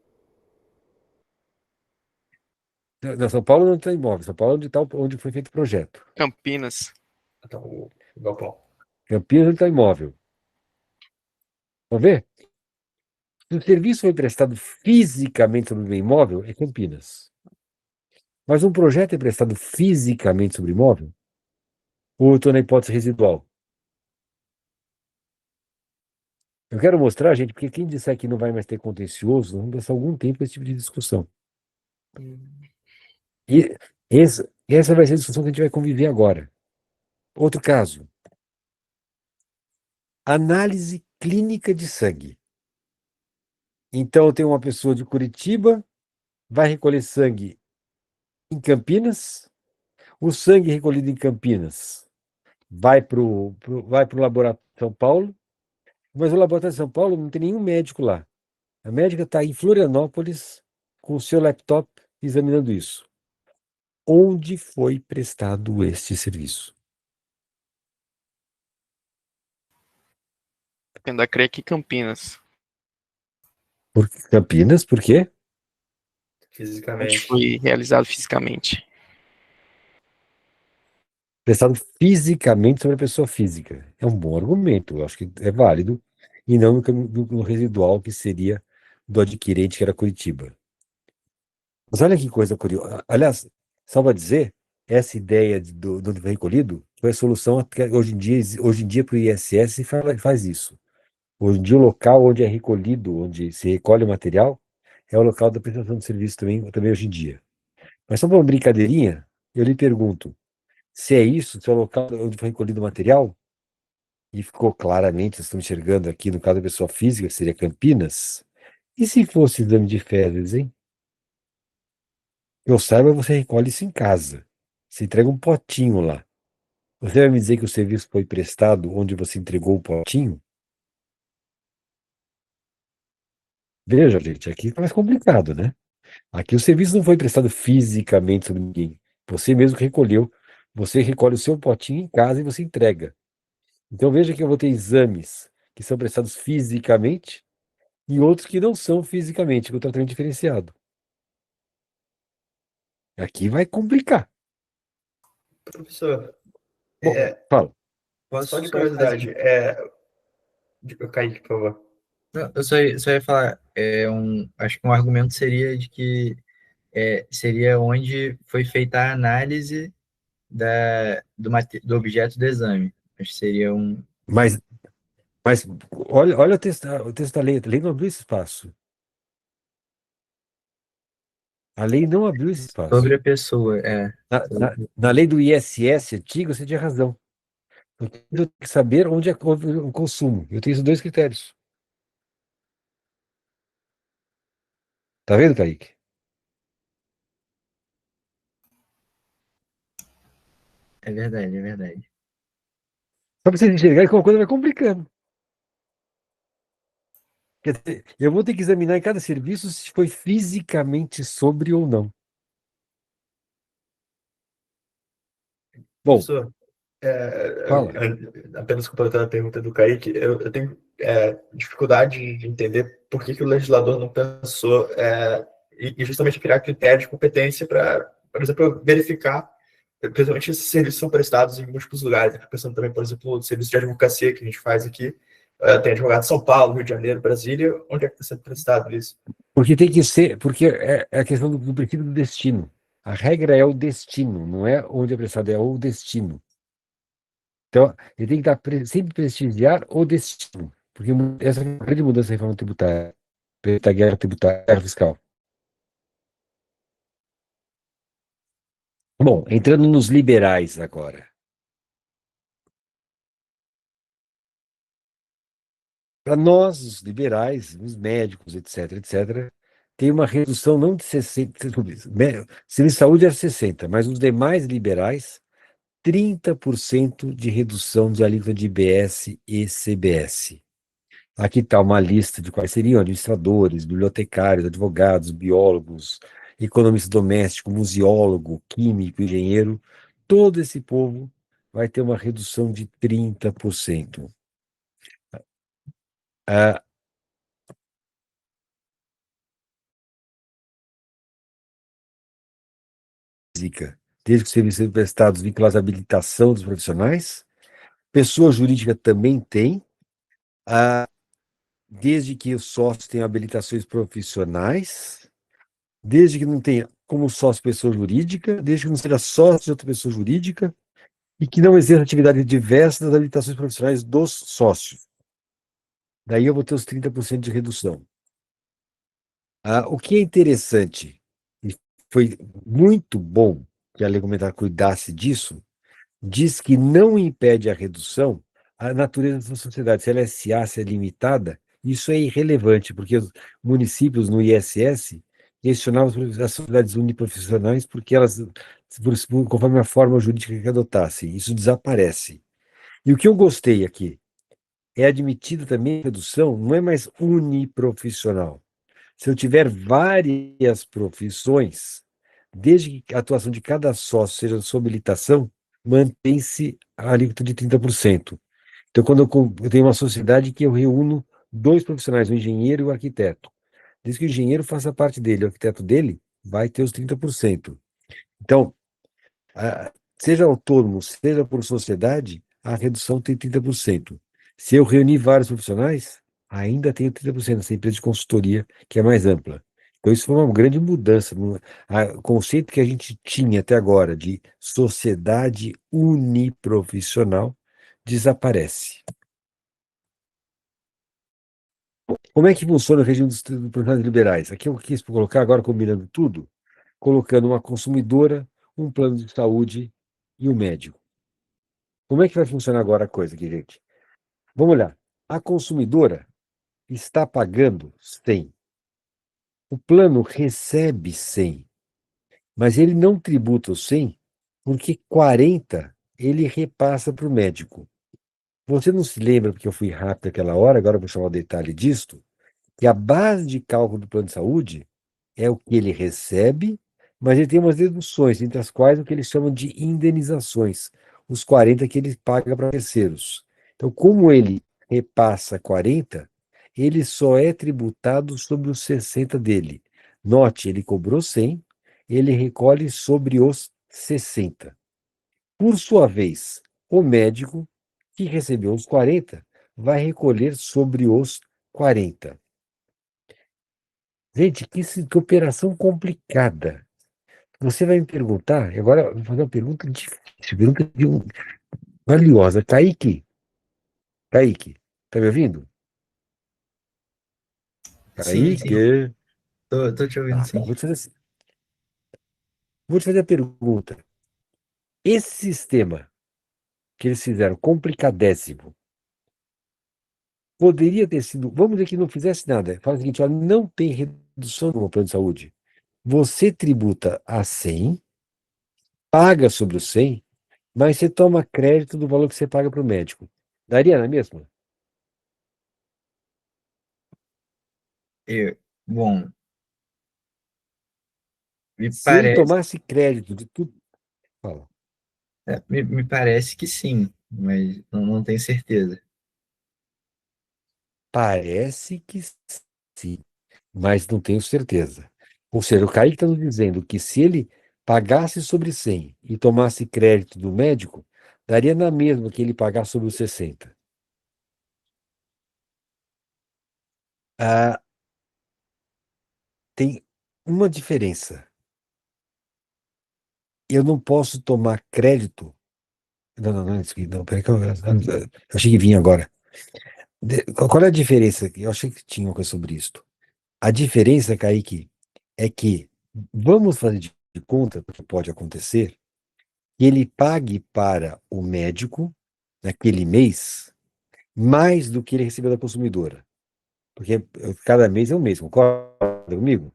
Não, São Paulo não tem imóvel. São Paulo é onde foi feito o projeto. Campinas. Então, Galpão. Campinas está imóvel. Vamos ver? Se o serviço foi prestado fisicamente sobre o bem imóvel, é Campinas. Mas um projeto é prestado fisicamente sobre o imóvel? Ou eu estou na hipótese residual? Eu quero mostrar, gente, porque quem disser que não vai mais ter contencioso, vamos passar algum tempo esse tipo de discussão. E essa vai ser a discussão que a gente vai conviver agora. Outro caso. Análise clínica de sangue. Então, eu tenho uma pessoa de Curitiba, vai recolher sangue em Campinas. O sangue recolhido em Campinas vai pro laboratório de São Paulo, mas o laboratório de São Paulo não tem nenhum médico lá. A médica está em Florianópolis com o seu laptop examinando isso. Onde foi prestado este serviço? Ainda creio que Campinas, Por Campinas, por quê? onde Fisicamente. foi realizado fisicamente. Prestado fisicamente sobre a pessoa física. É um bom argumento, eu acho que é válido, e não no residual, que seria do adquirente, que era Curitiba. Mas olha que coisa curiosa. Aliás, só para dizer, essa ideia do recolhido foi a solução que hoje em dia para o ISS faz isso. Hoje em dia, o local onde é recolhido, onde se recolhe o material, é o local da prestação de serviço também hoje em dia. Mas só para uma brincadeirinha, eu lhe pergunto, se é isso, se é o local onde foi recolhido o material, e ficou claramente, vocês estão enxergando aqui, no caso da pessoa física, seria Campinas, e se fosse exame de fezes, hein? Eu saiba, você recolhe isso em casa. Você entrega um potinho lá. Você vai me dizer que o serviço foi prestado onde você entregou o potinho? Veja, gente, aqui é mais complicado, né? Aqui o serviço não foi prestado fisicamente sobre ninguém. Você mesmo que recolheu. Você recolhe o seu potinho em casa e você entrega. Então veja que eu vou ter exames que são prestados fisicamente e outros que não são fisicamente, com tratamento diferenciado. Aqui vai complicar. Professor, Bom, é, fala. só Posso de só fazer? curiosidade, Kaique, por favor. Não, eu só ia falar, acho que um argumento seria de que seria onde foi feita a análise do objeto do exame. Acho que seria um Mas, mas olha o texto da lei. A lei não abriu esse espaço. A lei não abriu esse espaço. sobre a pessoa. Na lei do ISS antigo, você tinha razão. Eu tenho que saber onde houve o consumo. Eu tenho esses dois critérios. Tá vendo, Kaique? É verdade, é verdade. Só para vocês enxergarem como a coisa vai complicando. Quer dizer, eu vou ter que examinar em cada serviço se foi fisicamente sobre ou não. Bom, Professor, fala. apenas completando a pergunta do Kaique, eu tenho dificuldade de entender por que o legislador não pensou em justamente criar critérios de competência para, por exemplo, verificar, principalmente esses serviços são prestados em múltiplos lugares. Estou pensando também, por exemplo, no serviço de advocacia que a gente faz aqui. Tem advogado em São Paulo, Rio de Janeiro, Brasília. Onde é que está sendo prestado isso? Porque tem que ser, porque é a questão do princípio do destino. A regra é o destino, não é onde é prestado, é o destino. Então, ele tem que sempre prestigiar o destino, porque essa é uma grande mudança da reforma tributária, da guerra tributária, guerra fiscal. Bom, entrando nos liberais agora. Para nós, os liberais, os médicos, etc., etc., tem uma redução não de 60, serviço de saúde é 60, mas os demais liberais, 30% de redução de alíquota de IBS e CBS. Aqui está uma lista de quais seriam administradores, bibliotecários, advogados, biólogos, economista doméstico, museólogo, químico, engenheiro. Todo esse povo vai ter uma redução de 30%. A física, desde que os serviços sejam prestados vinculados à habilitação dos profissionais, Pessoa jurídica também tem, desde que os sócios tenham habilitações profissionais, desde que não tenha como sócio pessoa jurídica, desde que não seja sócio de outra pessoa jurídica e que não exerça atividade diversa das habilitações profissionais dos sócios. Daí eu vou ter os 30% de redução. O que é interessante, e foi muito bom que a lei complementar cuidasse disso, diz que não impede a redução a natureza da sociedade. Se ela é SA, se é limitada, isso é irrelevante, porque os municípios no ISS questionavam as sociedades uniprofissionais porque elas, conforme a forma jurídica que adotassem, isso desaparece. E o que eu gostei aqui é admitida também a redução, não é mais uniprofissional. Se eu tiver várias profissões, desde que a atuação de cada sócio seja sob habilitação, mantém-se a alíquota de 30%. Então, quando eu tenho uma sociedade que eu reúno dois profissionais, o engenheiro e o arquiteto. Desde que o engenheiro faça parte dele, o arquiteto dele, vai ter os 30%. Então, seja autônomo, seja por sociedade, a redução tem 30%. Se eu reunir vários profissionais, ainda tenho 30% nessa empresa de consultoria, que é mais ampla. Então, isso foi uma grande mudança. O conceito que a gente tinha até agora de sociedade uniprofissional desaparece. Como é que funciona o regime dos profissionais liberais? Aqui eu quis colocar, agora combinando tudo, colocando uma consumidora, um plano de saúde e um médico. Como é que vai funcionar agora a coisa aqui, gente? Vamos olhar. A consumidora está pagando 100. O plano recebe 100, mas ele não tributa os 100 porque 40 ele repassa para o médico. Você não se lembra, porque eu fui rápido aquela hora, agora eu vou chamar o detalhe disto, que a base de cálculo do plano de saúde é o que ele recebe, mas ele tem umas deduções, entre as quais o que eles chamam de indenizações, os 40 que ele paga para terceiros. Então, como ele repassa 40, ele só é tributado sobre os 60 dele. Note, ele cobrou 100, ele recolhe sobre os 60. Por sua vez, o médico, que recebeu os 40, vai recolher sobre os 40. Gente, que operação complicada. Você vai me perguntar, e agora eu vou fazer uma pergunta difícil, valiosa. Kaique, tá me ouvindo? Sim, sim. Kaique. Tô te ouvindo, Tá, sim. vou te fazer a pergunta. Esse sistema que eles fizeram, complicadésimo, poderia ter sido, vamos dizer que não fizesse nada. Fala o seguinte, olha, não tem redução no plano de saúde. Você tributa a 100, paga sobre o 100, mas você toma crédito do valor que você paga para o médico. Daria na mesma? Bom, me Se ele parece, tomasse crédito de tudo. Fala. me parece que sim, mas não tenho certeza. Parece que sim, mas não tenho certeza. Ou seja, o Kaique está nos dizendo que se ele pagasse sobre 100 e tomasse crédito do médico, daria na mesma que ele pagar sobre os 60. Ah, tem uma diferença. Eu não posso tomar crédito. Não, não, não, não, peraí, eu achei que vinha agora. Qual é a diferença? Eu achei que tinha uma coisa sobre isso. A diferença, Kaique, é que vamos fazer de conta, que pode acontecer, que ele pague para o médico, naquele mês, mais do que ele recebeu da consumidora. Porque cada mês é um mês, concorda comigo?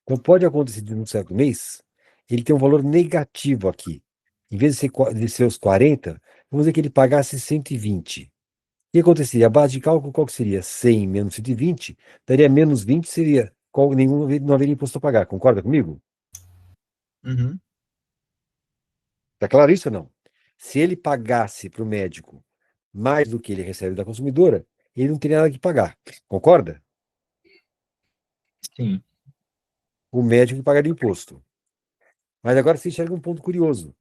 Então pode acontecer de um certo mês, ele tem um valor negativo aqui. Em vez de ser os 40, vamos dizer que ele pagasse 120. O que aconteceria? A base de cálculo qual que seria? 100 menos 120, daria menos 20, seria não haveria imposto a pagar. Concorda comigo? Uhum, Está claro isso ou não? Se ele pagasse para o médico mais do que ele recebe da consumidora, ele não teria nada que pagar. Concorda? sim. O médico que pagaria imposto. Mas agora você enxerga um ponto curioso.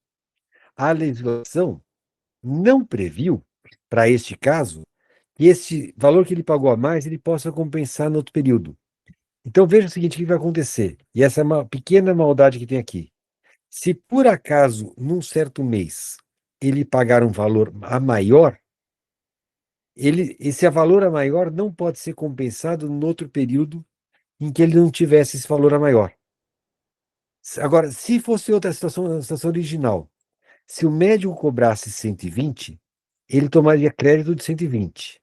A legislação não previu para este caso, que esse valor que ele pagou a mais, ele possa compensar no outro período. Então, veja o seguinte, o que vai acontecer. E essa é uma pequena maldade que tem aqui. Se por acaso, num certo mês, ele pagar um valor a maior, esse valor a maior não pode ser compensado no outro período em que ele não tivesse esse valor a maior. Agora, se fosse outra situação, a situação original, se o médico cobrasse 120, ele tomaria crédito de 120.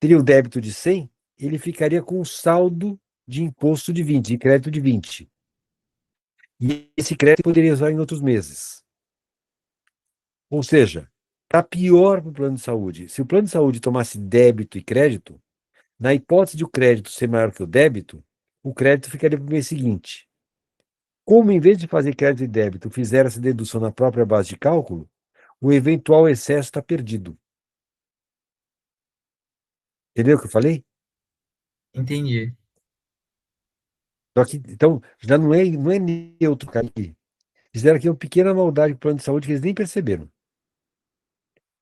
Teria o débito de 100, ele ficaria com um saldo de imposto de 20, de crédito de 20. E esse crédito poderia usar em outros meses. Ou seja, está pior para o plano de saúde. Se o plano de saúde tomasse débito e crédito, na hipótese de o crédito ser maior que o débito, o crédito ficaria para o mês seguinte. Como, em vez de fazer crédito e débito, fizer essa dedução na própria base de cálculo, o eventual excesso está perdido. Entendeu o que eu falei? Entendi. Só que, então, já não é neutro aqui. Fizeram aqui uma pequena maldade com o plano de saúde que eles nem perceberam.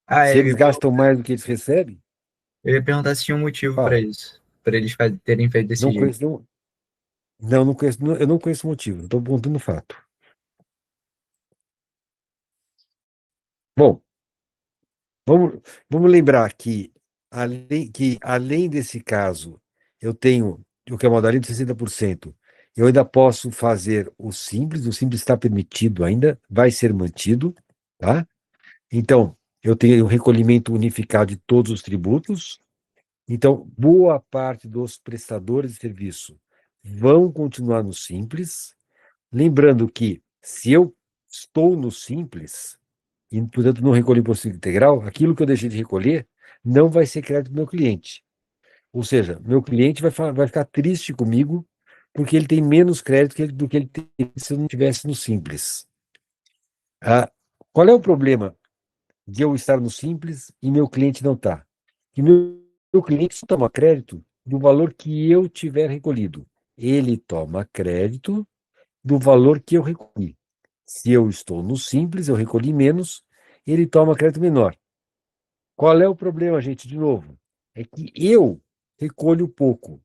Se eles gastam mais do que eles recebem, eu ia perguntar se tinha um motivo fala. para isso, para eles terem feito desse Não jeito. conheço, não conheço, eu não conheço o motivo, estou contando o fato. Bom, vamos lembrar que além desse caso, eu tenho o que é a modalidade de 60%. Eu ainda posso fazer o simples está permitido ainda, vai ser mantido, tá? Então, eu tenho o recolhimento unificado de todos os tributos. Então, boa parte dos prestadores de serviço vão continuar no simples. Lembrando que, se eu estou no simples, e, portanto, não recolhi imposto integral, aquilo que eu deixei de recolher não vai ser crédito do meu cliente. Ou seja, meu cliente vai ficar triste comigo porque ele tem menos crédito do que ele teria se eu não estivesse no simples. Ah, qual é o problema de eu estar no simples e meu cliente não está? Que meu cliente só toma crédito do valor que eu tiver recolhido. Ele toma crédito do valor que eu recolhi. Se eu estou no simples, eu recolhi menos, ele toma crédito menor. Qual é o problema, gente? De novo, é que eu recolho pouco.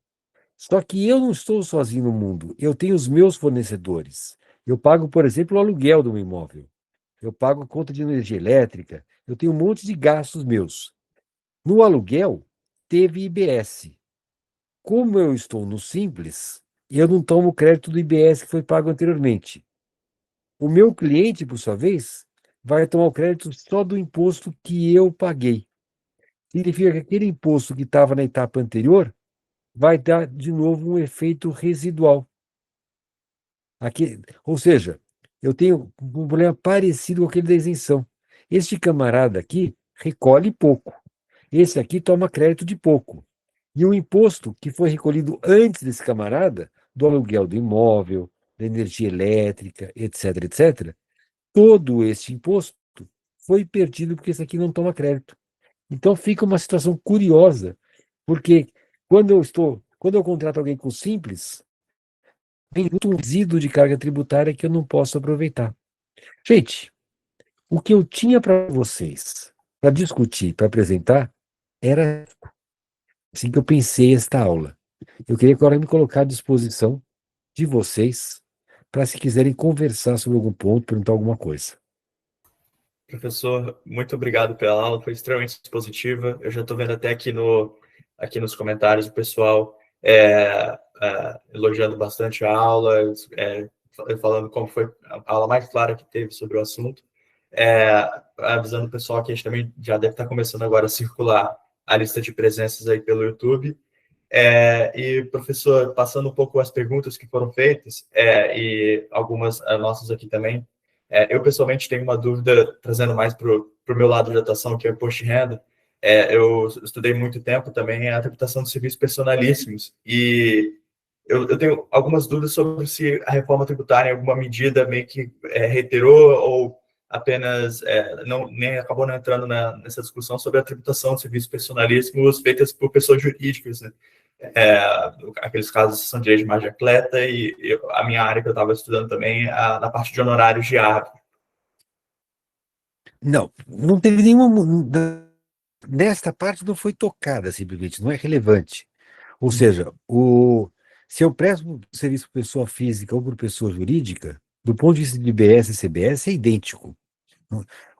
Só que eu não estou sozinho no mundo. Eu tenho os meus fornecedores. Eu pago, por exemplo, o aluguel do meu imóvel. Eu pago a conta de energia elétrica. Eu tenho um monte de gastos meus. No aluguel, teve IBS. Como eu estou no simples, eu não tomo crédito do IBS que foi pago anteriormente. O meu cliente, por sua vez, vai tomar o crédito só do imposto que eu paguei. Significa que aquele imposto que estava na etapa anterior vai dar de novo um efeito residual. Aqui, ou seja, eu tenho um problema parecido com aquele da isenção. Este camarada aqui recolhe pouco. Esse aqui toma crédito de pouco. E o imposto que foi recolhido antes desse camarada, do aluguel do imóvel, da energia elétrica, etc., etc., todo esse imposto foi perdido porque esse aqui não toma crédito. Então fica uma situação curiosa, porque quando eu contrato alguém com simples, vem um resíduo de carga tributária que eu não posso aproveitar. Gente, o que eu tinha para vocês, para discutir, para apresentar, era assim que eu pensei esta aula. Eu queria agora me colocar à disposição de vocês para, se quiserem conversar sobre algum ponto, perguntar alguma coisa. Professor, muito obrigado pela aula, foi extremamente expositiva. Eu já estou vendo até aqui nos comentários o pessoal elogiando bastante a aula, falando como foi a aula mais clara que teve sobre o assunto. Avisando o pessoal que a gente também já deve estar começando agora a circular a lista de presenças aí pelo YouTube. E, professor, passando um pouco as perguntas que foram feitas, e algumas nossas aqui também, eu pessoalmente tenho uma dúvida, trazendo mais para o meu lado de atuação, que é imposto de renda. Eu estudei muito tempo também a tributação de serviços personalíssimos, e eu tenho algumas dúvidas sobre se a reforma tributária, em alguma medida, meio que reiterou ou apenas nem acabou não entrando nessa discussão sobre a tributação de serviços personalíssimos feitas por pessoas jurídicas, né? Aqueles casos são direito de margem atleta e a minha área que eu estava estudando também na parte de honorários de árbitro. Não teve nenhuma mudança nesta parte não foi tocada, simplesmente, não é relevante. Ou seja, se eu presto serviço por pessoa física ou por pessoa jurídica, do ponto de vista de IBS e CBS, é idêntico.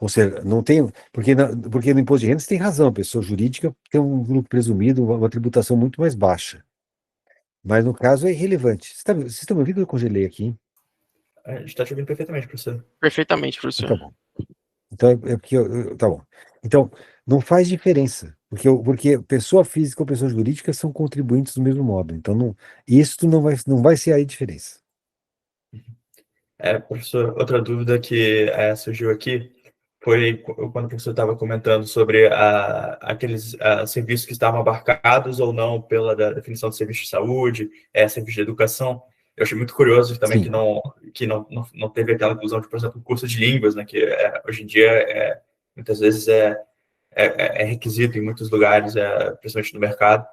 Ou seja, não tem. Porque no imposto de renda você tem razão, a pessoa jurídica tem um lucro presumido, uma tributação muito mais baixa. Mas no caso é irrelevante. Vocês estão me ouvindo? Eu congelei aqui, hein? A gente está te ouvindo perfeitamente, professor. Perfeitamente, Tá professor. bom. Então, é porque tá bom. Então, não faz diferença, porque pessoa física ou pessoa jurídica são contribuintes do mesmo modo. Então, isso não vai ser aí diferença. Professor, outra dúvida que surgiu aqui foi quando o professor estava comentando sobre aqueles serviços que estavam abarcados ou não pela definição de serviço de saúde, serviço de educação. Eu achei muito curioso também Sim. que não teve aquela inclusão de, por exemplo, curso de línguas, né, que hoje em dia muitas vezes é requisito em muitos lugares, principalmente no mercado.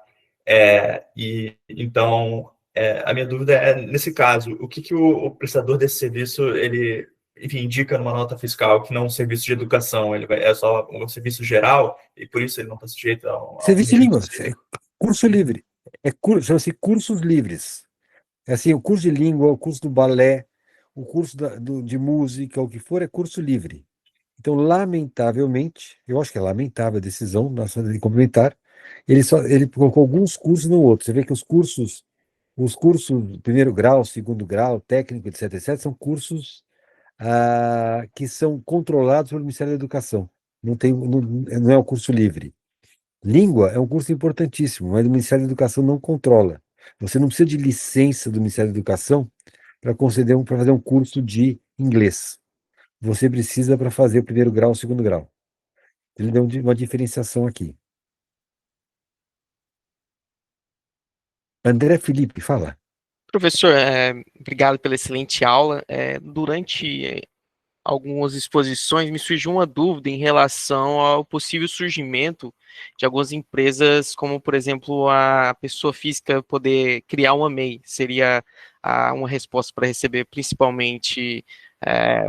E então a minha dúvida é, nesse caso, o que o prestador desse serviço ele, enfim, indica numa nota fiscal que não é um serviço de educação, é só um serviço geral e por isso ele não está sujeito a um Serviço de regime língua, específico? curso livre. Chama-se cursos livres. É assim, o curso de língua, o curso do balé, o curso de música, o que for, é curso livre. Então, lamentavelmente, eu acho que é lamentável a decisão nossa de complementar, ele colocou alguns cursos no outro. Você vê que os cursos primeiro grau, segundo grau, técnico, etc, etc, são cursos que são controlados pelo Ministério da Educação. Não é um curso livre. Língua é um curso importantíssimo, mas o Ministério da Educação não controla. Você não precisa de licença do Ministério da Educação para fazer um curso de inglês. Você precisa para fazer o primeiro grau, o segundo grau. Ele deu uma diferenciação aqui. André Felipe, fala. Professor, obrigado pela excelente aula. Durante algumas exposições, me surgiu uma dúvida em relação ao possível surgimento de algumas empresas, como, por exemplo, a pessoa física poder criar uma MEI. Seria uma resposta para receber principalmente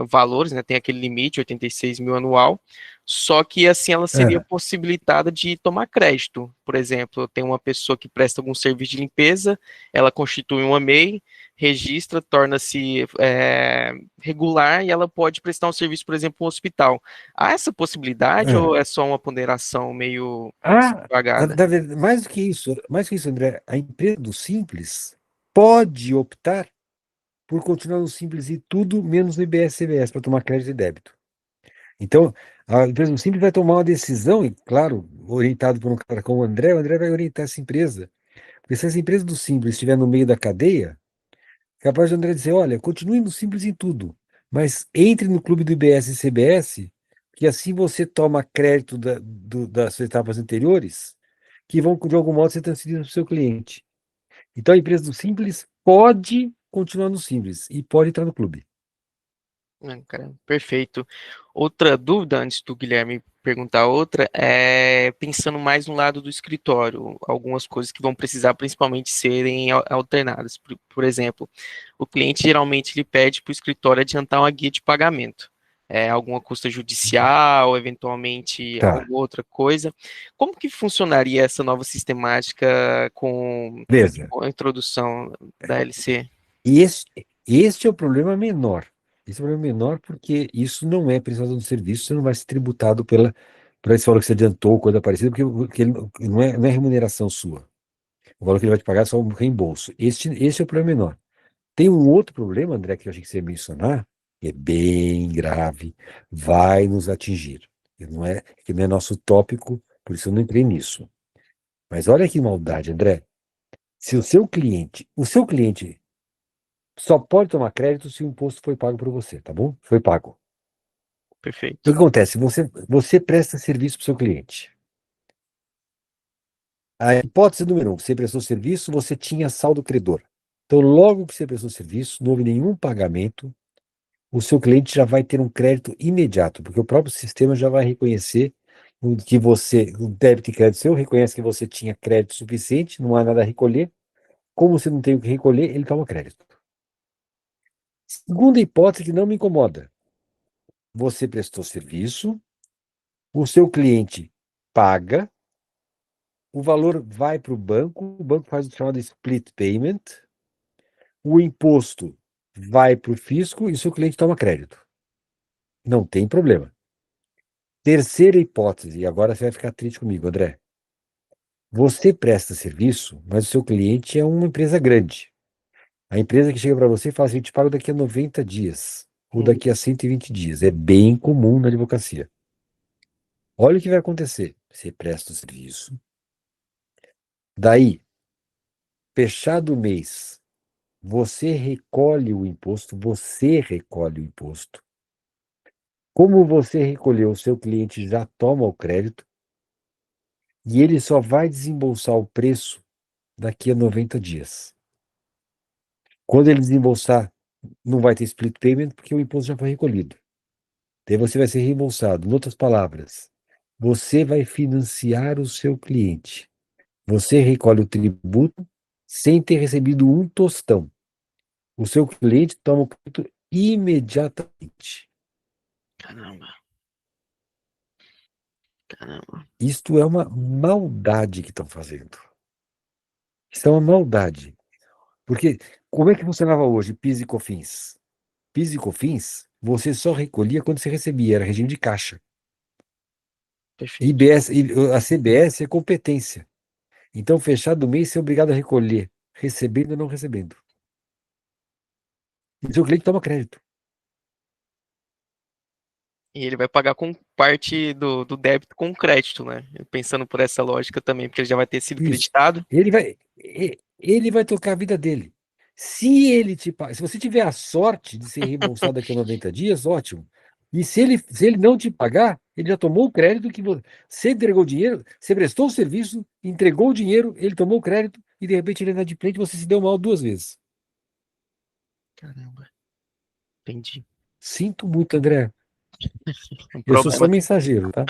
valores, né? Tem aquele limite, 86 mil anual, só que assim ela seria Ah, possibilitada de tomar crédito. Por exemplo, tem uma pessoa que presta algum serviço de limpeza, ela constitui uma MEI, registra, torna-se regular e ela pode prestar um serviço, por exemplo, um hospital. Há essa possibilidade ah, ou é só uma ponderação meio ah, vagada? na verdade, mais do que isso, André, a empresa do Simples pode optar por continuar no Simples e tudo menos no IBS CBS para tomar crédito e débito. Então, a empresa do Simples vai tomar uma decisão, e claro, orientado por um cara como o André vai orientar essa empresa. Porque se essa empresa do Simples estiver no meio da cadeia, capaz de André dizer, olha, continue no Simples em tudo, mas entre no clube do IBS e CBS, que assim você toma crédito das suas etapas anteriores, que vão, de algum modo, ser transferidos para o seu cliente. Então, a empresa do Simples pode continuar no Simples e pode entrar no clube. Cara, perfeito. Outra dúvida, antes do Guilherme perguntar outra, pensando mais no lado do escritório, algumas coisas que vão precisar principalmente serem alternadas. Por exemplo, o cliente geralmente ele pede para o escritório adiantar uma guia de pagamento, alguma custa judicial, eventualmente Tá, alguma outra coisa. Como que funcionaria essa nova sistemática beleza. com a introdução da LC? E este é o problema menor. Esse é o problema menor porque isso não é prestação de serviço, você não vai ser tributado por esse valor que você adiantou, coisa parecida, porque não é remuneração sua. O valor que ele vai te pagar é só um reembolso. Este é o problema menor. Tem um outro problema, André, que eu achei que você ia mencionar, que é bem grave, vai nos atingir. Que não é nosso tópico, por isso eu não entrei nisso. Mas olha que maldade, André. Se o seu cliente só pode tomar crédito se o imposto foi pago por você, tá bom? Foi pago. Então, o Perfeito. que acontece? Você presta serviço para o seu cliente. A hipótese número um, você prestou serviço, você tinha saldo credor. Então, logo que você prestou serviço, não houve nenhum pagamento, o seu cliente já vai ter um crédito imediato, porque o próprio sistema já vai reconhecer o débito e crédito seu, reconhece que você tinha crédito suficiente, não há nada a recolher. Como você não tem o que recolher, ele toma crédito. Segunda hipótese que não me incomoda. Você prestou serviço, o seu cliente paga, o valor vai para o banco faz o chamado split payment, o imposto vai para o fisco e seu cliente toma crédito. Não tem problema. Terceira hipótese, e agora você vai ficar triste comigo, André. Você presta serviço, mas o seu cliente é uma empresa grande. A empresa que chega para você e fala assim, eu te pago daqui a 90 dias, ou daqui a 120 dias. É bem comum na advocacia. Olha o que vai acontecer. Você presta o serviço. Daí, fechado o mês, você recolhe o imposto, você recolhe o imposto. Como você recolheu, o seu cliente já toma o crédito e ele só vai desembolsar o preço daqui a 90 dias. Quando ele desembolsar, não vai ter split payment porque o imposto já foi recolhido. Daí você vai ser reembolsado. Em outras palavras, você vai financiar o seu cliente. Você recolhe o tributo sem ter recebido um tostão. O seu cliente toma o crédito imediatamente. Caramba. Caramba. Isto é uma maldade que estão fazendo. Isso é uma maldade. Porque como é que funcionava hoje PIS e COFINS? PIS e COFINS, você só recolhia quando você recebia, era regime de caixa. Perfeito. IBS, a CBS é competência. Então, fechado o mês, você é obrigado a recolher, recebendo ou não recebendo. E o seu cliente toma crédito. E ele vai pagar com parte do débito com crédito, né? Pensando por essa lógica também, porque ele já vai ter sido Isso. creditado. Ele vai tocar a vida dele. Se você tiver a sorte de ser reembolsado daqui a 90 dias, ótimo. E se ele não te pagar, ele já tomou o crédito que você entregou o dinheiro, você prestou o serviço, entregou o dinheiro, ele tomou o crédito e de repente ele é inadimplente e você se deu mal 2 vezes. Caramba. Entendi. Sinto muito, André. Um Eu sou só problema, mensageiro, tá?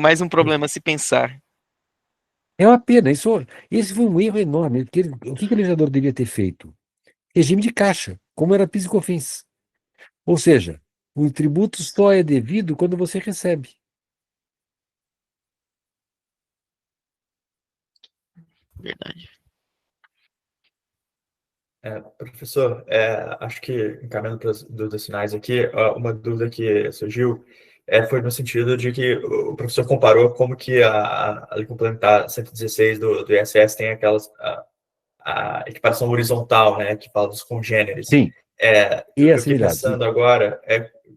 mais um problema a se pensar. É uma pena. Esse foi um erro enorme. Porque o que o legislador devia ter feito? Regime de caixa, como era PIS e COFINS. Ou seja, o tributo só é devido quando você recebe. Verdade. Professor, acho que, encaminhando para as dúvidas finais aqui, uma dúvida que surgiu foi no sentido de que o professor comparou como que a Lei Complementar 116 do ISS tem a equiparação horizontal, né, que fala dos congêneres. Sim. E Eu fiquei assimilado. pensando agora,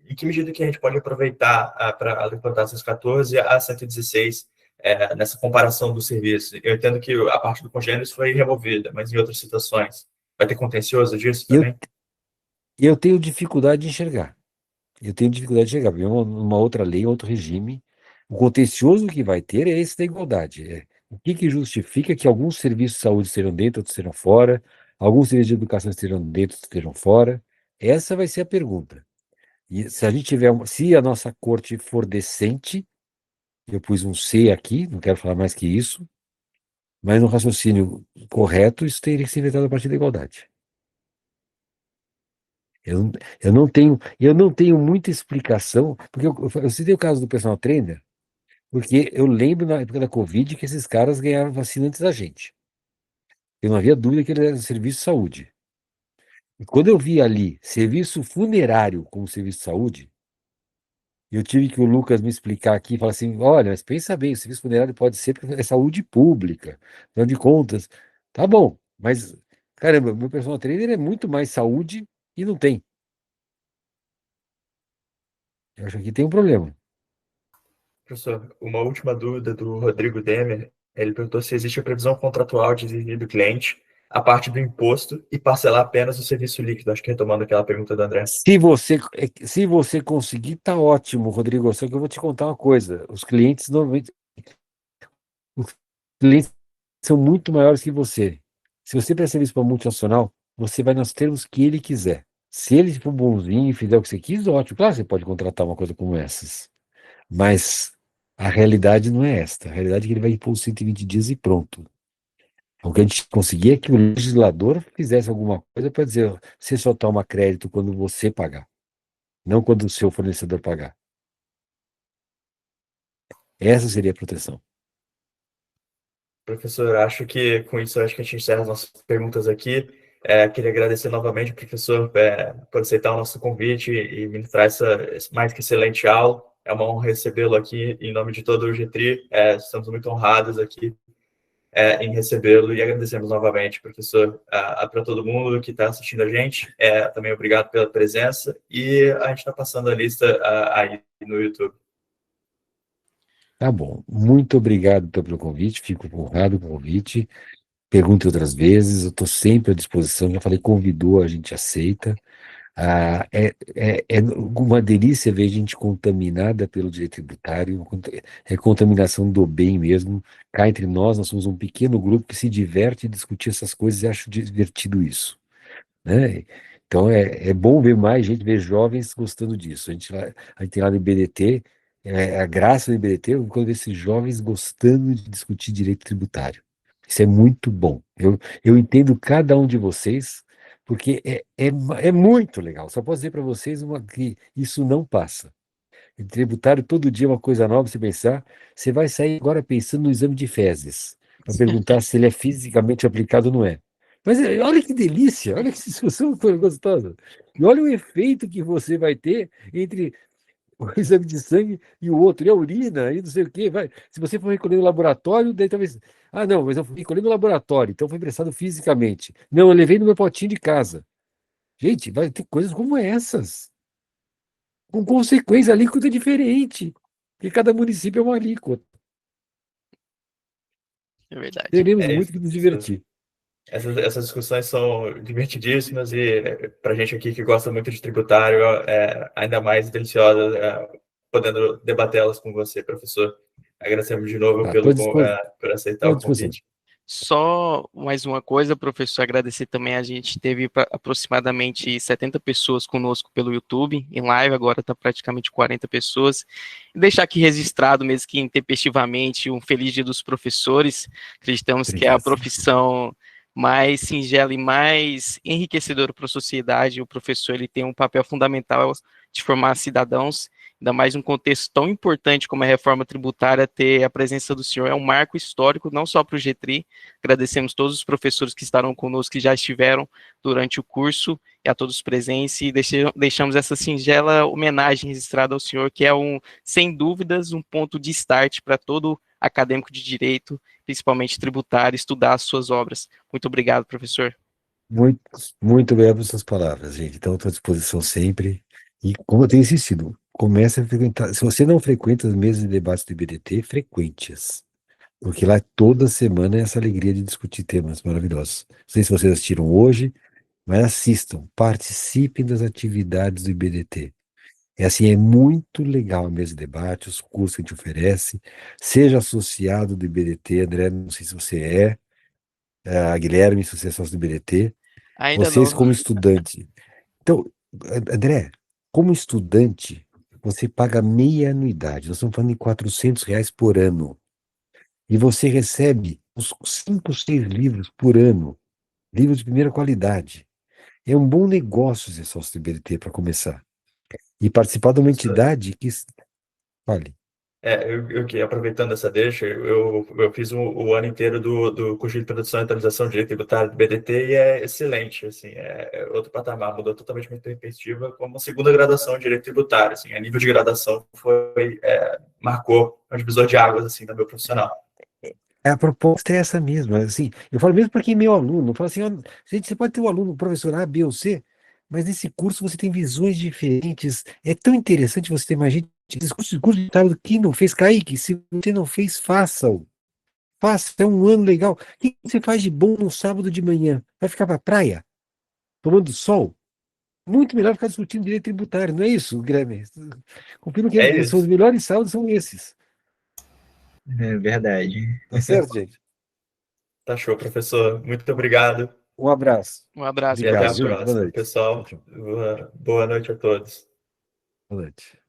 em que medida que a gente pode aproveitar para a Lei Complementar 114 a 116 nessa comparação do serviço? Eu entendo que a parte do congêneres foi removida, mas em outras situações vai ter contencioso disso também? Eu tenho dificuldade de enxergar. Porque é uma outra lei, outro regime. O contencioso que vai ter é esse da igualdade. O que justifica que alguns serviços de saúde estejam dentro, outros estejam fora, alguns serviços de educação estejam dentro, outros estejam fora? Essa vai ser a pergunta. E se a gente se a nossa corte for decente, eu pus um C aqui, não quero falar mais que isso, mas no raciocínio correto, isso teria que ser inventado a partir da igualdade. Eu, eu não tenho muita explicação, porque eu citei o caso do personal trainer, porque eu lembro na época da Covid que esses caras ganharam vacina antes da gente. Eu não havia dúvida que eles eram serviço de saúde. E quando eu vi ali serviço funerário como serviço de saúde, eu tive que o Lucas me explicar aqui e falar assim: olha, mas pensa bem, o serviço funerário pode ser porque é saúde pública, afinal de contas. Tá bom, mas, caramba, meu personal trainer é muito mais saúde e não tem. Eu acho que tem um problema. Professor, uma última dúvida do Rodrigo Demer. Ele perguntou se existe a previsão contratual de exigir do cliente a parte do imposto e parcelar apenas o serviço líquido. Acho que retomando aquela pergunta do André. Se você conseguir, tá ótimo, Rodrigo. Só que eu vou te contar uma coisa: os clientes são muito maiores que você. Se você presta serviço para multinacional, você vai nos termos que ele quiser. Se ele for bonzinho e fizer o que você quis, ótimo. Claro, você pode contratar uma coisa como essas. Mas a realidade não é esta. A realidade é que ele vai impor os 120 dias e pronto. O que a gente conseguir é que o legislador fizesse alguma coisa para dizer: ó, você só toma crédito quando você pagar, não quando o seu fornecedor pagar. Essa seria a proteção. Professor, acho que com isso acho que a gente encerra as nossas perguntas aqui. Queria agradecer novamente, professor, por aceitar o nosso convite e ministrar essa mais que excelente aula. É uma honra recebê-lo aqui em nome de todo o GTRI. Estamos muito honrados aqui em recebê-lo e agradecemos novamente, professor, para todo mundo que está assistindo a gente. Também obrigado pela presença e a gente está passando a lista aí no YouTube. Tá bom. Muito obrigado então, pelo convite. Fico honrado com o convite. Pergunte outras vezes. Eu estou sempre à disposição. Já falei, convidou, a gente aceita. É uma delícia ver gente contaminada pelo direito tributário. É contaminação do bem mesmo. Cá entre nós somos um pequeno grupo que se diverte em discutir essas coisas e acho divertido isso, né? Então é bom ver mais gente, ver jovens gostando disso. A gente tem lá no IBDT, a graça do IBDT, quando vê esses jovens gostando de discutir direito tributário. Isso é muito bom. Eu entendo cada um de vocês, porque é muito legal. Só posso dizer para vocês que isso não passa. E tributário todo dia é uma coisa nova, você pensar. Você vai sair agora pensando no exame de fezes, para perguntar se ele é fisicamente aplicado ou não é. Mas olha que delícia, olha que discussão gostosa. E olha o efeito que você vai ter entre o exame de sangue e o outro, e a urina, e não sei o quê. Se você for recolher no laboratório, daí talvez. Ah, não, mas eu fui recolher no laboratório, então foi prestado fisicamente. Não, eu levei no meu potinho de casa. Gente, vai ter coisas como essas, com consequência, a alíquota é diferente, porque cada município é uma alíquota. É verdade. Teremos É muito isso, que nos professor. divertir. Essas discussões são divertidíssimas e para a gente aqui que gosta muito de tributário, ainda mais deliciosa podendo debatê-las com você, professor. Agradecemos de novo Tá, estou por aceitar à o disposição. convite. Só mais uma coisa, professor, agradecer também, a gente teve aproximadamente 70 pessoas conosco pelo YouTube, em live, agora está praticamente 40 pessoas. E deixar aqui registrado, mesmo que intempestivamente, um feliz dia dos professores. Acreditamos que é a Obrigado. profissão mais singela e mais enriquecedora para a sociedade. O professor ele tem um papel fundamental de formar cidadãos, ainda mais um contexto tão importante como a reforma tributária. Ter a presença do senhor é um marco histórico, não só para o GTRI. Agradecemos todos os professores que estarão conosco, que já estiveram durante o curso, e a todos os presentes, e deixamos essa singela homenagem registrada ao senhor, que é, sem dúvidas, um ponto de start para todo acadêmico de direito, principalmente tributário, estudar as suas obras. Muito obrigado, professor. Muito, muito obrigado por suas palavras, gente. Então, estou à disposição sempre. E como eu tenho insistido, comece a frequentar. Se você não frequenta as mesas de debates do IBDT, frequente-as. Porque lá toda semana é essa alegria de discutir temas maravilhosos. Não sei se vocês assistiram hoje, mas assistam, participem das atividades do IBDT. É assim, é muito legal a mesa de debate, os cursos que a gente oferece. Seja associado do IBDT, André, não sei se você a Guilherme, se você é sócio do IBDT. Ainda Vocês não. como estudante. Então, André, como estudante, você paga meia anuidade. Nós estamos falando em R$ 400 por ano. E você recebe uns 5, 6 livros por ano. Livros de primeira qualidade. É um bom negócio ser sócio do IBDT para começar. E participar de uma Professor, entidade que. Fale. aproveitando essa deixa, eu fiz o ano inteiro do curso de Introdução e Atualização de Direito Tributário do BDT e é excelente, assim, é outro patamar, mudou totalmente minha perspectiva como segunda graduação em Direito Tributário, assim, a nível de graduação marcou um divisor de águas, assim, no meu profissional. A proposta é essa mesmo, assim, eu falo mesmo para quem é meu aluno, eu falo assim, ó, gente, você pode ter um aluno, professor A, B ou C, mas nesse curso você tem visões diferentes, é tão interessante você ter mais gente, esse curso de tarde, quem não fez, Kaique, se você não fez, faça-o, faça, é um ano legal, o que você faz de bom no sábado de manhã? Vai ficar para praia, tomando sol? Muito melhor ficar discutindo direito tributário, não é isso, Guilherme? Confirmo É que são os isso, melhores sábados, são esses, É verdade. tá certo, gente? tá show, professor, muito obrigado Um abraço, Um abraço, e até obrigado, a viu? professor. Boa próxima, noite, tchau, pessoal, tchau, boa noite a todos. boa noite.